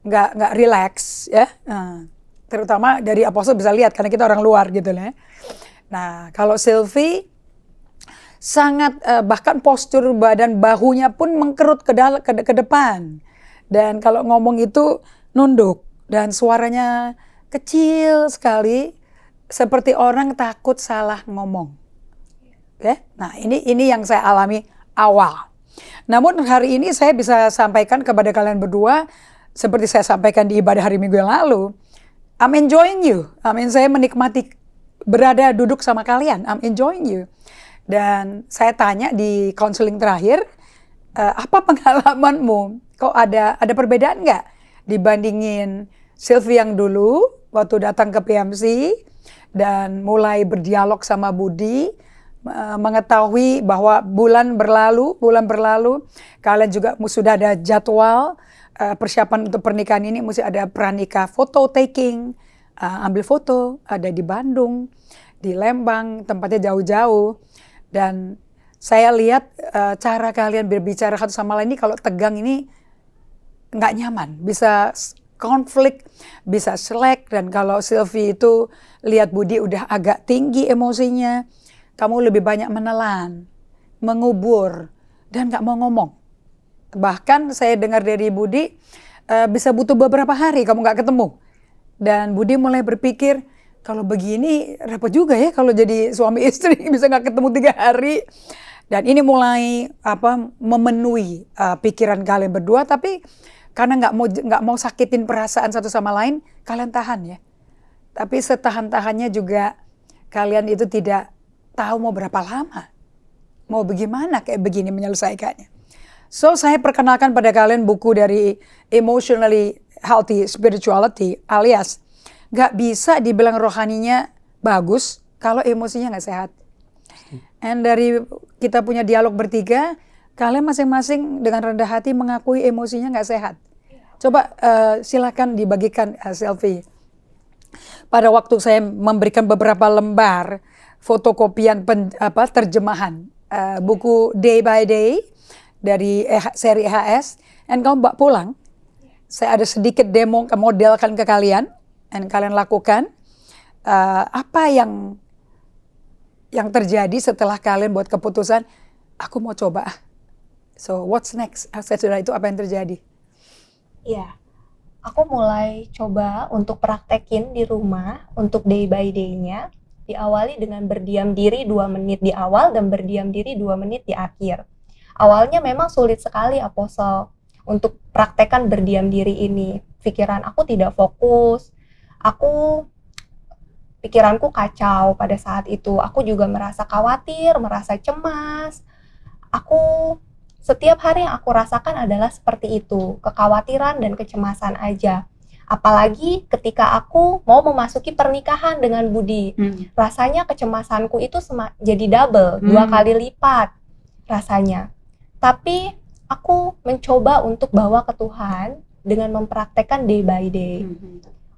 nggak rileks, ya. Terutama dari Apostle bisa lihat karena kita orang luar gitu lah. Ya. Nah, kalau Sylvie sangat bahkan postur badan bahunya pun mengkerut ke depan. Dan kalau ngomong itu nunduk dan suaranya kecil sekali seperti orang takut salah ngomong. Oke. Nah, ini yang saya alami awal. Namun hari ini saya bisa sampaikan kepada kalian berdua seperti saya sampaikan di ibadah hari Minggu yang lalu. I'm enjoying you. Saya menikmati berada duduk sama kalian. I'm enjoying you. Dan saya tanya di konseling terakhir, apa pengalamanmu? Kok ada perbedaan nggak dibandingin Sylvie yang dulu waktu datang ke PMC dan mulai berdialog sama Budi, mengetahui bahwa bulan berlalu, kalian juga sudah ada jadwal persiapan untuk pernikahan ini, mesti ada pranikah photo taking, ambil foto, ada di Bandung, di Lembang, tempatnya jauh-jauh. Dan saya lihat cara kalian berbicara satu sama lain ini kalau tegang ini nggak nyaman, bisa konflik, bisa selek. Dan kalau Sylvie itu lihat Budi udah agak tinggi emosinya, kamu lebih banyak menelan, mengubur, dan nggak mau ngomong. Bahkan saya dengar dari Budi bisa butuh beberapa hari kamu nggak ketemu. Dan Budi mulai berpikir, kalau begini repot juga ya kalau jadi suami istri bisa nggak ketemu 3 hari. Dan ini mulai memenuhi pikiran kalian berdua, tapi karena nggak mau sakitin perasaan satu sama lain, kalian tahan ya. Tapi setahan-tahannya juga kalian itu tidak tahu mau berapa lama, mau bagaimana kayak begini menyelesaikannya. So saya perkenalkan pada kalian buku dari Emotionally Healthy Spirituality, alias nggak bisa dibilang rohaninya bagus kalau emosinya nggak sehat. And dari kita punya dialog bertiga, kalian masing-masing dengan rendah hati mengakui emosinya nggak sehat. Coba silakan dibagikan Sylvie. Pada waktu saya memberikan beberapa lembar fotokopian terjemahan buku Day by Day dari seri EHS, dan kamu bawa pulang, saya ada sedikit demo modelkan ke kalian. Dan kalian lakukan apa yang terjadi setelah kalian buat keputusan, aku mau coba. So what's next? Setelah itu apa yang terjadi? Iya, aku mulai coba untuk praktekin di rumah untuk day by day-nya. Diawali dengan berdiam diri 2 menit di awal dan berdiam diri 2 menit di akhir. Awalnya memang sulit sekali Apostle untuk praktekkan berdiam diri ini. Pikiran aku tidak fokus. Pikiranku kacau pada saat itu. Aku juga merasa khawatir, merasa cemas. Setiap hari yang aku rasakan adalah seperti itu, kekhawatiran dan kecemasan aja. Apalagi ketika aku mau memasuki pernikahan dengan Budi. Rasanya kecemasanku itu jadi double, 2 kali lipat rasanya. Tapi aku mencoba untuk bawa ke Tuhan dengan mempraktekkan day by day.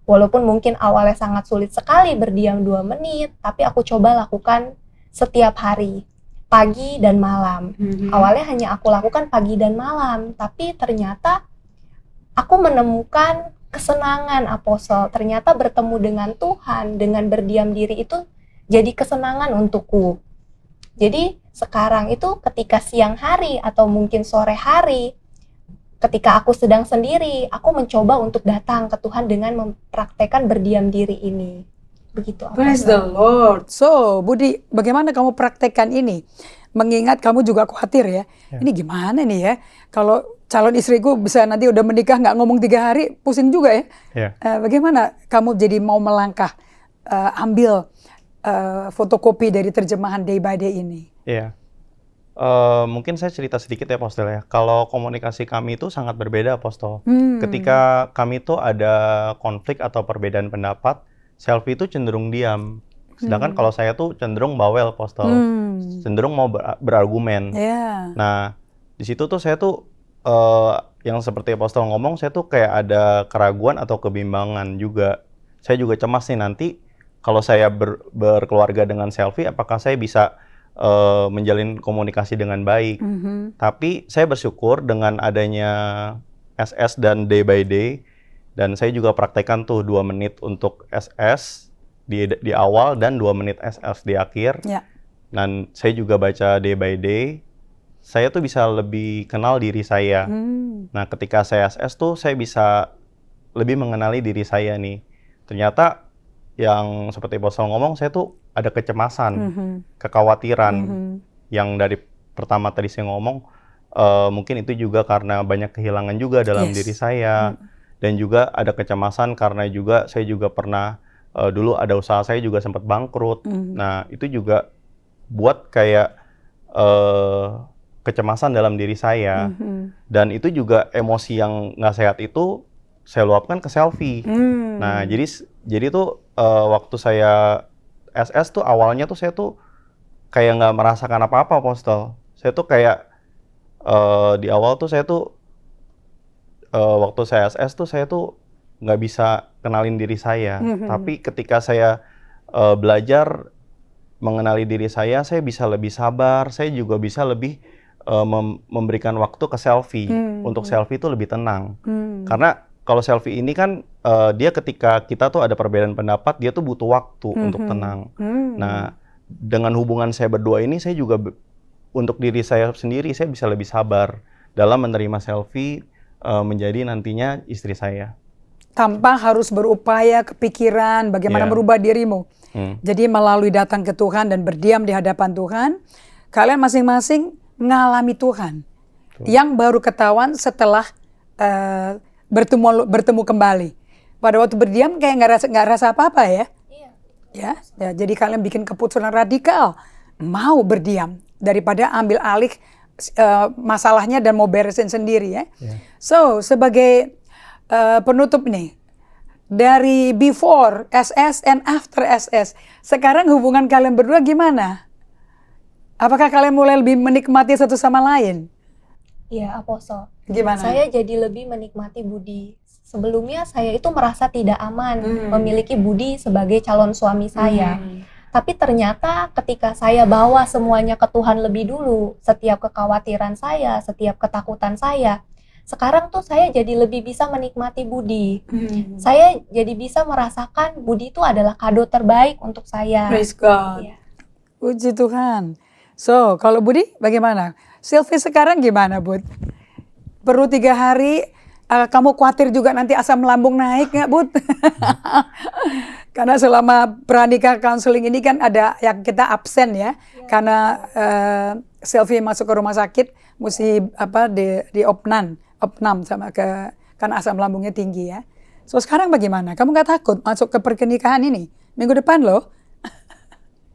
Walaupun mungkin awalnya sangat sulit sekali berdiam 2 menit, tapi aku coba lakukan setiap hari, pagi dan malam. Awalnya hanya aku lakukan pagi dan malam, tapi ternyata aku menemukan kesenangan Apostle. Ternyata bertemu dengan Tuhan, dengan berdiam diri itu jadi kesenangan untukku. Jadi sekarang itu ketika siang hari atau mungkin sore hari, ketika aku sedang sendiri, aku mencoba untuk datang ke Tuhan dengan mempraktekkan berdiam diri ini. Begitu. Praise the Lord. So, Budi, bagaimana kamu praktekkan ini? Mengingat kamu juga khawatir ya. Ini gimana nih ya? Kalau calon istriku bisa nanti udah menikah nggak ngomong 3 hari, pusing juga ya. Bagaimana kamu jadi mau melangkah ambil fotokopi dari terjemahan day by day ini? Iya. Mungkin saya cerita sedikit ya Apostle ya. Kalau komunikasi kami itu sangat berbeda Apostle. Ketika kami itu ada konflik atau perbedaan pendapat, Sylvie itu cenderung diam. Sedangkan kalau saya tuh cenderung bawel Apostle. Cenderung mau berargumen. Nah, di situ tuh saya tuh yang seperti Apostle ngomong, saya tuh kayak ada keraguan atau kebimbangan juga. Saya juga cemas nih nanti kalau saya berkeluarga dengan Sylvie, apakah saya bisa menjalin komunikasi dengan baik. Tapi saya bersyukur dengan adanya SS dan day by day, dan saya juga praktekkan tuh 2 menit untuk SS di awal dan 2 menit SS di akhir. Ya. Dan saya juga baca day by day, saya tuh bisa lebih kenal diri saya. Nah, ketika saya SS tuh saya bisa lebih mengenali diri saya nih. Ternyata yang seperti Bosal ngomong, saya tuh ada kecemasan, kekhawatiran, yang dari pertama tadi saya ngomong, mungkin itu juga karena banyak kehilangan juga dalam diri saya. Dan juga ada kecemasan karena juga saya juga pernah, dulu ada usaha saya juga sempat bangkrut. Nah, itu juga buat kayak kecemasan dalam diri saya. Dan itu juga emosi yang nggak sehat itu saya luapkan ke selfie. Nah, jadi tuh waktu saya SS tuh awalnya tuh saya tuh kayak nggak merasakan apa-apa, Postel. Saya tuh kayak di awal tuh saya tuh waktu saya SS tuh saya tuh nggak bisa kenalin diri saya. Tapi ketika saya belajar mengenali diri saya bisa lebih sabar, saya juga bisa lebih memberikan waktu ke selfie. Untuk selfie itu lebih tenang. Karena kalau selfie ini kan dia ketika kita tuh ada perbedaan pendapat, dia tuh butuh waktu untuk tenang. Nah, dengan hubungan saya berdua ini, saya juga untuk diri saya sendiri, saya bisa lebih sabar dalam menerima selfie menjadi nantinya istri saya. Tanpa harus berupaya kepikiran bagaimana merubah dirimu. Jadi melalui datang ke Tuhan dan berdiam di hadapan Tuhan, kalian masing-masing mengalami Tuhan. Yang baru ketahuan setelah bertemu kembali. Pada waktu berdiam kayak nggak rasa apa-apa ya. Ya, jadi kalian bikin keputusan radikal, mau berdiam daripada ambil alih masalahnya dan mau beresin sendiri ya. So sebagai penutup nih, dari before SS and after SS, sekarang hubungan kalian berdua gimana? Apakah kalian mulai lebih menikmati satu sama lain? Iya, Apostle. Gimana? Saya jadi lebih menikmati Budi. Sebelumnya saya itu merasa tidak aman memiliki Budi sebagai calon suami saya. Tapi ternyata ketika saya bawa semuanya ke Tuhan lebih dulu, setiap kekhawatiran saya, setiap ketakutan saya, sekarang tuh saya jadi lebih bisa menikmati Budi. Saya jadi bisa merasakan Budi itu adalah kado terbaik untuk saya. Praise God. Ya. Puji Tuhan. So, kalau Budi bagaimana? Sylvie sekarang gimana, Bud? Perlu 3 hari, kamu khawatir juga nanti asam lambung naik nggak, Bud? Karena selama pranikah counseling ini kan ada yang kita absen ya. Karena Sylvie masuk ke rumah sakit, mesti di opnam sama karena asam lambungnya tinggi ya. So sekarang bagaimana? Kamu nggak takut masuk ke pernikahan ini? Minggu depan loh.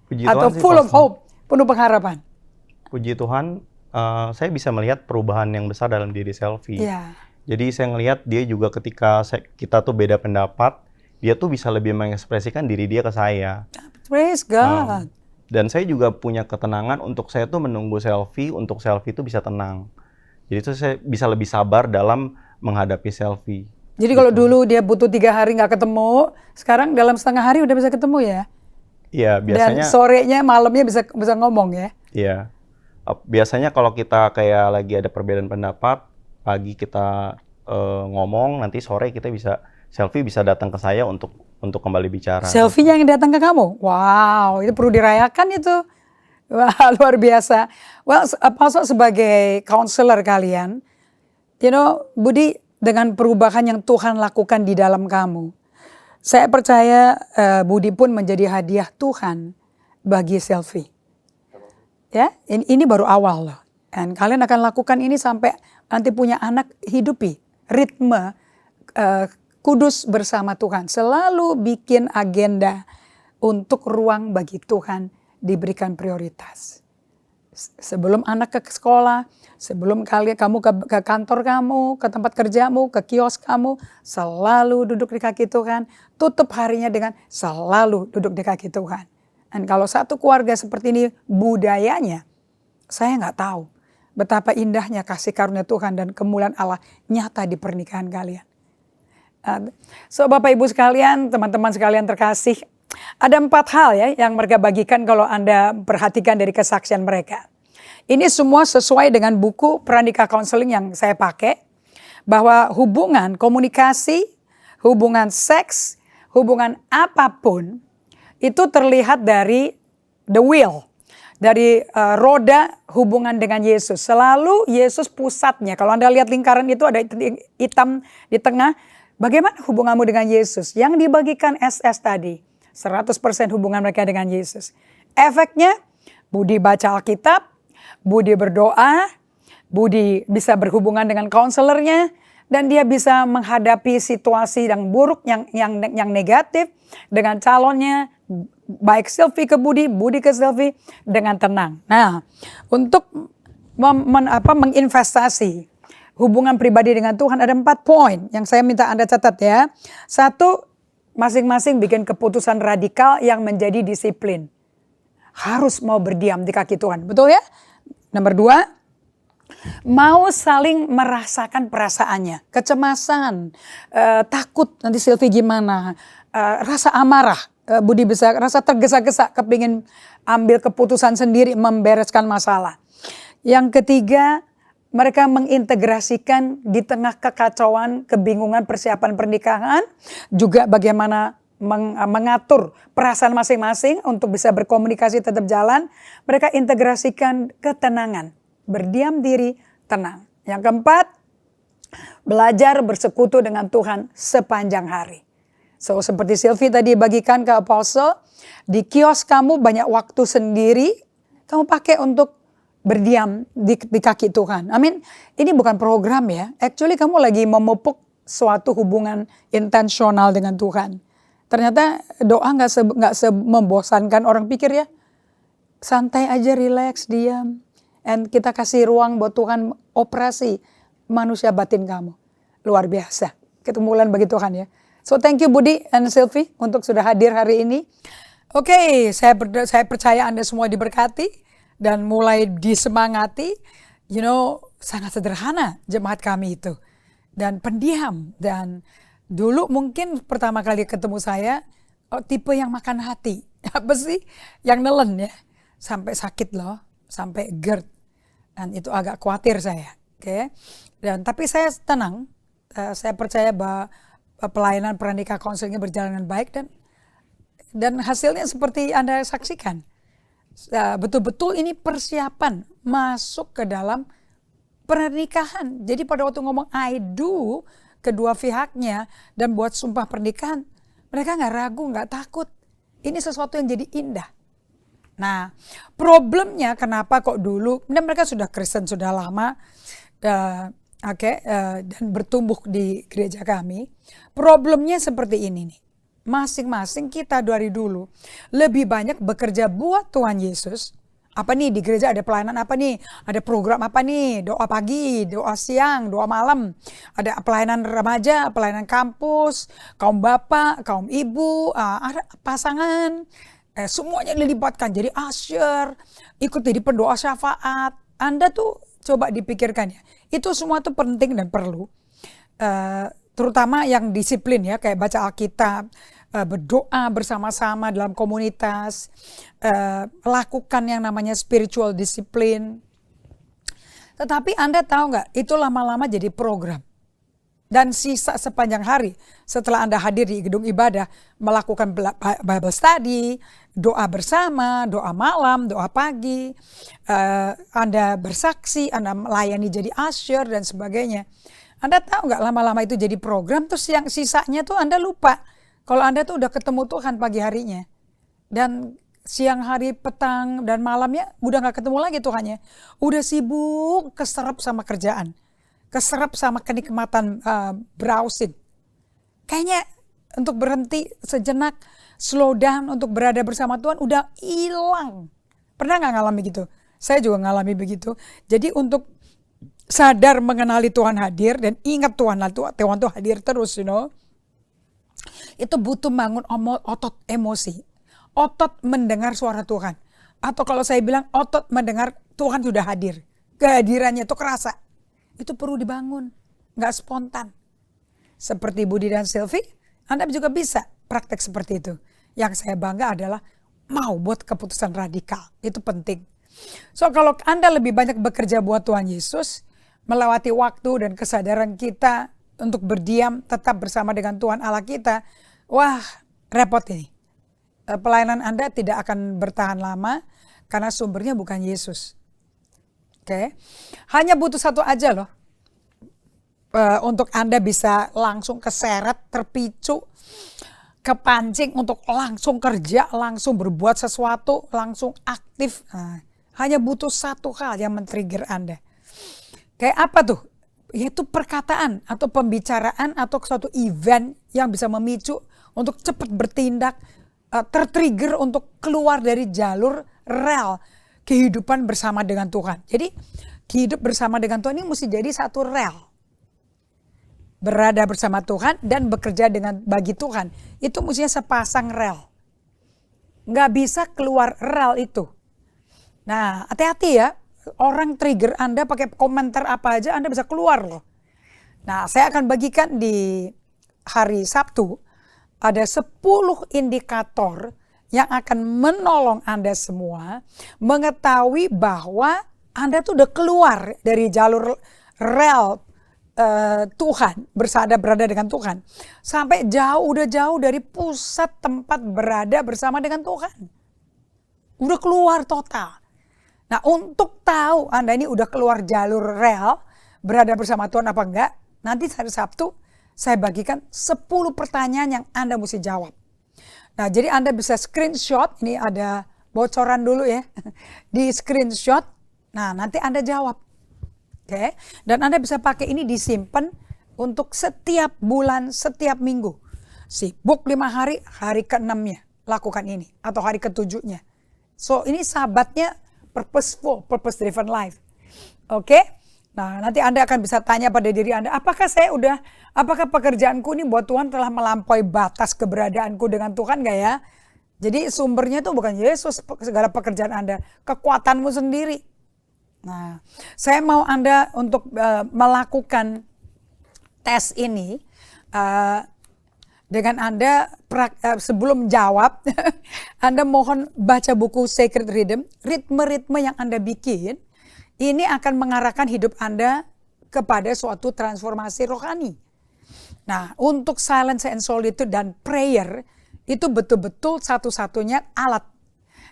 Puji Atau Tuhan sih, full of Pastor. hope, penuh pengharapan. Puji Tuhan, saya bisa melihat perubahan yang besar dalam diri Selfie. Iya. Jadi saya ngelihat dia juga ketika kita tuh beda pendapat, dia tuh bisa lebih mengekspresikan diri dia ke saya. Praise God. Dan saya juga punya ketenangan untuk saya tuh menunggu Selfie, untuk Selfie itu bisa tenang. Jadi itu saya bisa lebih sabar dalam menghadapi Selfie. Jadi kalau dulu dia butuh 3 hari nggak ketemu, sekarang dalam setengah hari udah bisa ketemu ya? Iya, biasanya. Dan sorenya, malamnya bisa ngomong ya? Iya. Biasanya kalau kita kayak lagi ada perbedaan pendapat, pagi kita ngomong, nanti sore kita Selfie bisa datang ke saya untuk kembali bicara. Selfie-nya yang datang ke kamu? Wow, itu perlu dirayakan itu. Wah, luar biasa. Well, Apostle sebagai counselor kalian, Budi, dengan perubahan yang Tuhan lakukan di dalam kamu, saya percaya Budi pun menjadi hadiah Tuhan bagi Selfie. Ya, ini baru awal loh. Dan kalian akan lakukan ini sampai nanti punya anak, hidupi ritme kudus bersama Tuhan. Selalu bikin agenda untuk ruang bagi Tuhan diberikan prioritas. Sebelum anak ke sekolah, sebelum kamu ke kantor kamu, ke tempat kerjamu, ke kios kamu, selalu duduk di kaki Tuhan. Tutup harinya dengan selalu duduk di kaki Tuhan. Dan kalau satu keluarga seperti ini budayanya, saya nggak tahu betapa indahnya kasih karunia Tuhan dan kemuliaan Allah nyata di pernikahan kalian. So Bapak Ibu sekalian, teman-teman sekalian terkasih, Ada 4 hal ya yang mereka bagikan kalau Anda perhatikan dari kesaksian mereka. Ini semua sesuai dengan buku Pranikah Counseling yang saya pakai. Bahwa hubungan komunikasi, hubungan seks, hubungan apapun itu terlihat dari the wheel. Dari roda hubungan dengan Yesus. Selalu Yesus pusatnya. Kalau Anda lihat lingkaran itu ada hitam di tengah. Bagaimana hubunganmu dengan Yesus? Yang dibagikan SS tadi. 100% hubungan mereka dengan Yesus. Efeknya, Budi baca Alkitab, Budi berdoa, Budi bisa berhubungan dengan konselornya, dan dia bisa menghadapi situasi yang buruk, yang negatif dengan calonnya, baik Sylvie ke Budi, Budi ke Sylvie dengan tenang. Nah, untuk menginvestasi hubungan pribadi dengan Tuhan ada 4 poin yang saya minta Anda catat ya. 1, masing-masing bikin keputusan radikal yang menjadi disiplin. Harus mau berdiam di kaki Tuhan, betul ya? Nomor 2, mau saling merasakan perasaannya, kecemasan, takut nanti Sylvie gimana, rasa amarah, Budi bisa rasa tergesa-gesa, kepingin ambil keputusan sendiri, membereskan masalah. Yang ketiga, mereka mengintegrasikan di tengah kekacauan, kebingungan persiapan pernikahan, juga bagaimana mengatur perasaan masing-masing untuk bisa berkomunikasi tetap jalan. Mereka integrasikan ketenangan, berdiam diri, tenang. Yang keempat, belajar bersekutu dengan Tuhan sepanjang hari. So, seperti Sylvie tadi bagikan ke Apostle, di kios kamu banyak waktu sendiri, kamu pakai untuk berdiam di kaki Tuhan. Amin. Ini bukan program ya. Actually kamu lagi memupuk suatu hubungan intensional dengan Tuhan. Ternyata doa nggak membosankan orang pikir ya. Santai aja, relax, diam. And kita kasih ruang buat Tuhan operasi manusia batin kamu. Luar biasa. Ketemulan bagi Tuhan ya. So thank you Budi and Sylvie untuk sudah hadir hari ini. Oke, saya percaya Anda semua diberkati dan mulai disemangati. You know, sangat sederhana jemaat kami itu. Dan pendiam. Dan dulu mungkin pertama kali ketemu saya, tipe yang makan hati. Apa sih? Yang nelen ya. Sampai sakit loh. Sampai GERD. Dan itu agak khawatir saya. Oke. Dan tapi saya tenang. Saya percaya bahwa pelayanan Pranikah Counselingnya berjalan dengan baik. Dan hasilnya seperti Anda saksikan. Betul-betul ini persiapan masuk ke dalam pernikahan. Jadi pada waktu ngomong I do, kedua pihaknya dan buat sumpah pernikahan, mereka nggak ragu, nggak takut. Ini sesuatu yang jadi indah. Nah, problemnya kenapa kok dulu, dan mereka sudah Kristen sudah lama, dan bertumbuh di gereja kami. Problemnya seperti ini nih. Masing-masing kita dari dulu lebih banyak bekerja buat Tuhan Yesus. Apa nih di gereja ada pelayanan apa nih? Ada program apa nih? Doa pagi, doa siang, doa malam. Ada pelayanan remaja, pelayanan kampus, kaum bapak, kaum ibu, ada pasangan. Semuanya dilibatkan jadi usher, ikut jadi pendoa syafaat. Anda tuh coba dipikirkan ya. Itu semua tuh penting dan perlu. Terutama yang disiplin ya, kayak baca Alkitab, berdoa bersama-sama dalam komunitas, lakukan yang namanya spiritual discipline. Tetapi Anda tahu nggak, itu lama-lama jadi program. Dan sisa sepanjang hari setelah Anda hadir di gedung ibadah, melakukan Bible study, doa bersama, doa malam, doa pagi, Anda bersaksi, Anda melayani jadi usher dan sebagainya. Anda tahu nggak lama-lama itu jadi program, terus yang sisanya tuh Anda lupa. Kalau Anda tuh udah ketemu Tuhan pagi harinya. Dan siang hari, petang, dan malamnya udah nggak ketemu lagi Tuhannya. Udah sibuk, keserap sama kerjaan. Keserap sama kenikmatan browsing. Kayaknya untuk berhenti sejenak, slow down untuk berada bersama Tuhan udah hilang. Pernah nggak ngalami gitu? Saya juga ngalami begitu. Jadi untuk sadar mengenali Tuhan hadir dan ingat Tuhan tuh hadir terus, you know. Itu butuh bangun otot emosi, otot mendengar suara Tuhan. Atau kalau saya bilang otot mendengar Tuhan sudah hadir, kehadirannya itu kerasa. Itu perlu dibangun, nggak spontan. Seperti Budi dan Sylvie, Anda juga bisa praktek seperti itu. Yang saya bangga adalah mau buat keputusan radikal. Itu penting. So kalau Anda lebih banyak bekerja buat Tuhan Yesus, melewati waktu dan kesadaran kita untuk berdiam tetap bersama dengan Tuhan Allah kita, wah repot ini. Pelayanan Anda tidak akan bertahan lama karena sumbernya bukan Yesus. Oke, hanya butuh satu aja loh. Untuk Anda bisa langsung keseret, terpicu, kepancing untuk langsung kerja, langsung berbuat sesuatu, langsung aktif. Nah, hanya butuh satu hal yang men-trigger Anda. Kayak apa tuh? Yaitu perkataan atau pembicaraan atau suatu event yang bisa memicu untuk cepat bertindak, tertrigger untuk keluar dari jalur rel kehidupan bersama dengan Tuhan. Jadi hidup bersama dengan Tuhan ini mesti jadi satu rel. Berada bersama Tuhan dan bekerja bagi Tuhan. Itu mestinya sepasang rel. Nggak bisa keluar rel itu. Nah, hati-hati ya. Orang trigger Anda pakai komentar apa aja Anda bisa keluar loh. Nah, saya akan bagikan di hari Sabtu. Ada 10 indikator yang akan menolong Anda semua mengetahui bahwa Anda tuh udah keluar dari jalur rel Tuhan, berada dengan Tuhan, sampai udah jauh dari pusat tempat berada bersama dengan Tuhan. Udah keluar total. Nah, untuk tahu Anda ini udah keluar jalur rel, berada bersama Tuhan apa enggak, nanti hari Sabtu saya bagikan 10 pertanyaan yang Anda mesti jawab. Nah, jadi Anda bisa screenshot, ini ada bocoran dulu ya, di screenshot, nah nanti Anda jawab. Oke, dan Anda bisa pakai ini disimpan untuk setiap bulan, setiap minggu. Sibuk 5 hari, hari ke-6-nya lakukan ini, atau hari ke-7-nya. So, ini sahabatnya purposeful, purpose driven life. Oke, nah nanti Anda akan bisa tanya pada diri Anda, apakah pekerjaanku ini buat Tuhan telah melampaui batas keberadaanku dengan Tuhan gak ya? Jadi sumbernya itu bukan Yesus, segala pekerjaan Anda, kekuatanmu sendiri. Nah, saya mau Anda untuk melakukan tes ini dengan Anda sebelum jawab, Anda mohon baca buku Sacred Rhythm, ritme-ritme yang Anda bikin, ini akan mengarahkan hidup Anda kepada suatu transformasi rohani. Nah, untuk silence and solitude dan prayer, itu betul-betul satu-satunya alat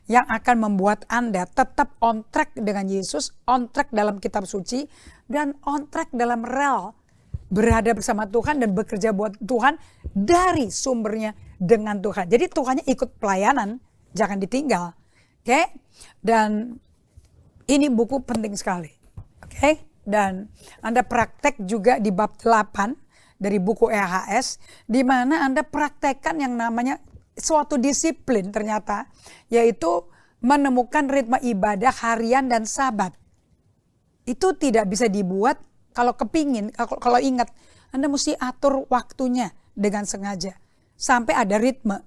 yang akan membuat Anda tetap on track dengan Yesus, on track dalam kitab suci, dan on track dalam rel berada bersama Tuhan dan bekerja buat Tuhan dari sumbernya dengan Tuhan. Jadi Tuhannya ikut pelayanan, jangan ditinggal. Oke? Dan ini buku penting sekali. Oke? Dan Anda praktek juga di bab 8 dari buku EHS, di mana Anda praktekkan yang namanya suatu disiplin ternyata, yaitu menemukan ritme ibadah harian dan sabat. Itu tidak bisa dibuat kalau kepingin, kalau ingat, Anda mesti atur waktunya dengan sengaja sampai ada ritme.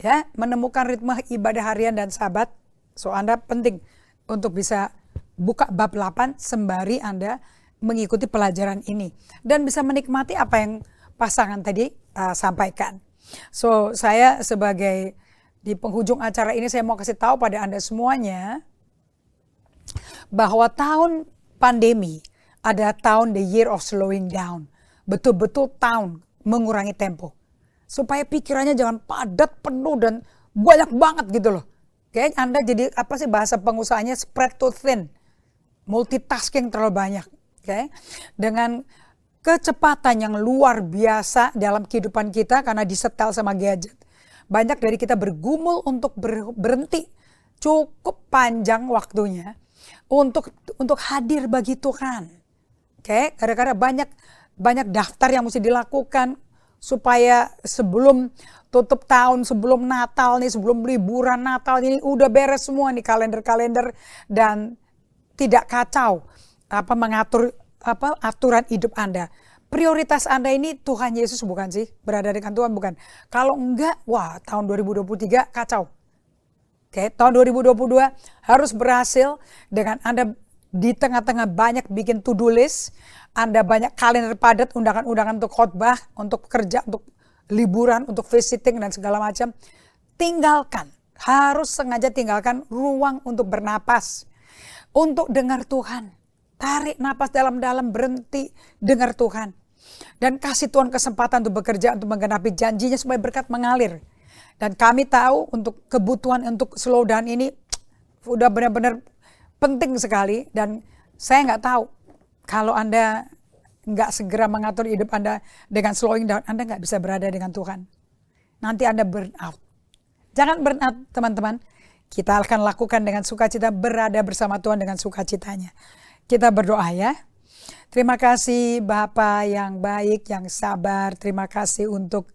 Ya, menemukan ritme ibadah harian dan sabat. So Anda penting untuk bisa buka bab 8 sembari Anda mengikuti pelajaran ini dan bisa menikmati apa yang pasangan tadi sampaikan. So saya sebagai di penghujung acara ini saya mau kasih tahu pada Anda semuanya bahwa tahun pandemi ada tahun the year of slowing down. Betul-betul tahun mengurangi tempo. Supaya pikirannya jangan padat, penuh dan banyak banget gitu loh. Oke, Anda jadi apa sih bahasa pengusahanya spread too thin. Multitasking terlalu banyak. Oke. Dengan kecepatan yang luar biasa dalam kehidupan kita karena disetel sama gadget. Banyak dari kita bergumul untuk berhenti cukup panjang waktunya untuk hadir bagi Tuhan. Oke, kadang-kadang banyak daftar yang mesti dilakukan supaya sebelum tutup tahun, sebelum Natal nih, sebelum liburan Natal ini udah beres semua nih kalender-kalender dan tidak kacau mengatur aturan hidup Anda. Prioritas Anda ini Tuhan Yesus bukan sih? Berada dengan Tuhan bukan? Kalau enggak, wah tahun 2023 kacau. Oke, tahun 2022 harus berhasil dengan Anda di tengah-tengah banyak bikin to-do list, Anda banyak kalender padat, undangan-undangan untuk khotbah, untuk kerja, untuk liburan, untuk visiting dan segala macam, tinggalkan. Harus sengaja tinggalkan ruang untuk bernapas, untuk dengar Tuhan. Tarik napas dalam-dalam, berhenti, dengar Tuhan. Dan kasih Tuhan kesempatan untuk bekerja, untuk menggenapi janjinya supaya berkat mengalir. Dan kami tahu untuk kebutuhan untuk slow down ini udah benar-benar penting sekali. Dan saya nggak tahu kalau Anda nggak segera mengatur hidup Anda dengan slowing down, Anda nggak bisa berada dengan Tuhan. Nanti Anda burn out. Jangan burn out teman-teman. Kita akan lakukan dengan sukacita, berada bersama Tuhan dengan sukacitanya. Kita berdoa ya. Terima kasih Bapa yang baik, yang sabar. Terima kasih untuk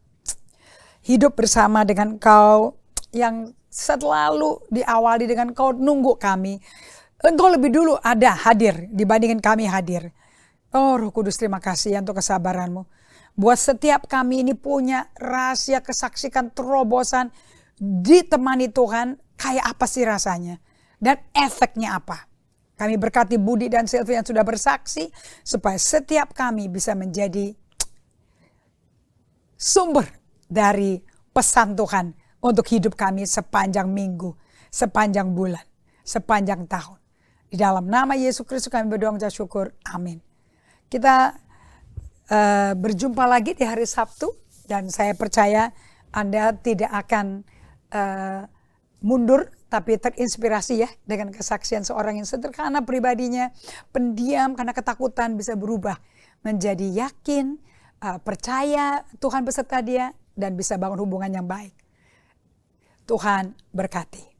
hidup bersama dengan Engkau yang selalu diawali dengan Engkau nunggu kami. Engkau lebih dulu ada hadir dibandingin kami hadir. Oh Roh Kudus, terima kasih ya untuk kesabaran-Mu. Buat setiap kami ini punya rahasia kesaksikan terobosan, ditemani Tuhan, kayak apa sih rasanya? Dan efeknya apa? Kami berkati Budi dan Sylvia yang sudah bersaksi, supaya setiap kami bisa menjadi sumber dari pesan Tuhan untuk hidup kami sepanjang minggu, sepanjang bulan, sepanjang tahun. Di dalam nama Yesus Kristus kami berdoa mengucap syukur. Amin. Kita berjumpa lagi di hari Sabtu, dan saya percaya Anda tidak akan mundur, tapi terinspirasi ya dengan kesaksian seorang yang sederhana pribadinya, pendiam karena ketakutan bisa berubah menjadi yakin, percaya Tuhan beserta dia, dan bisa bangun hubungan yang baik. Tuhan berkati.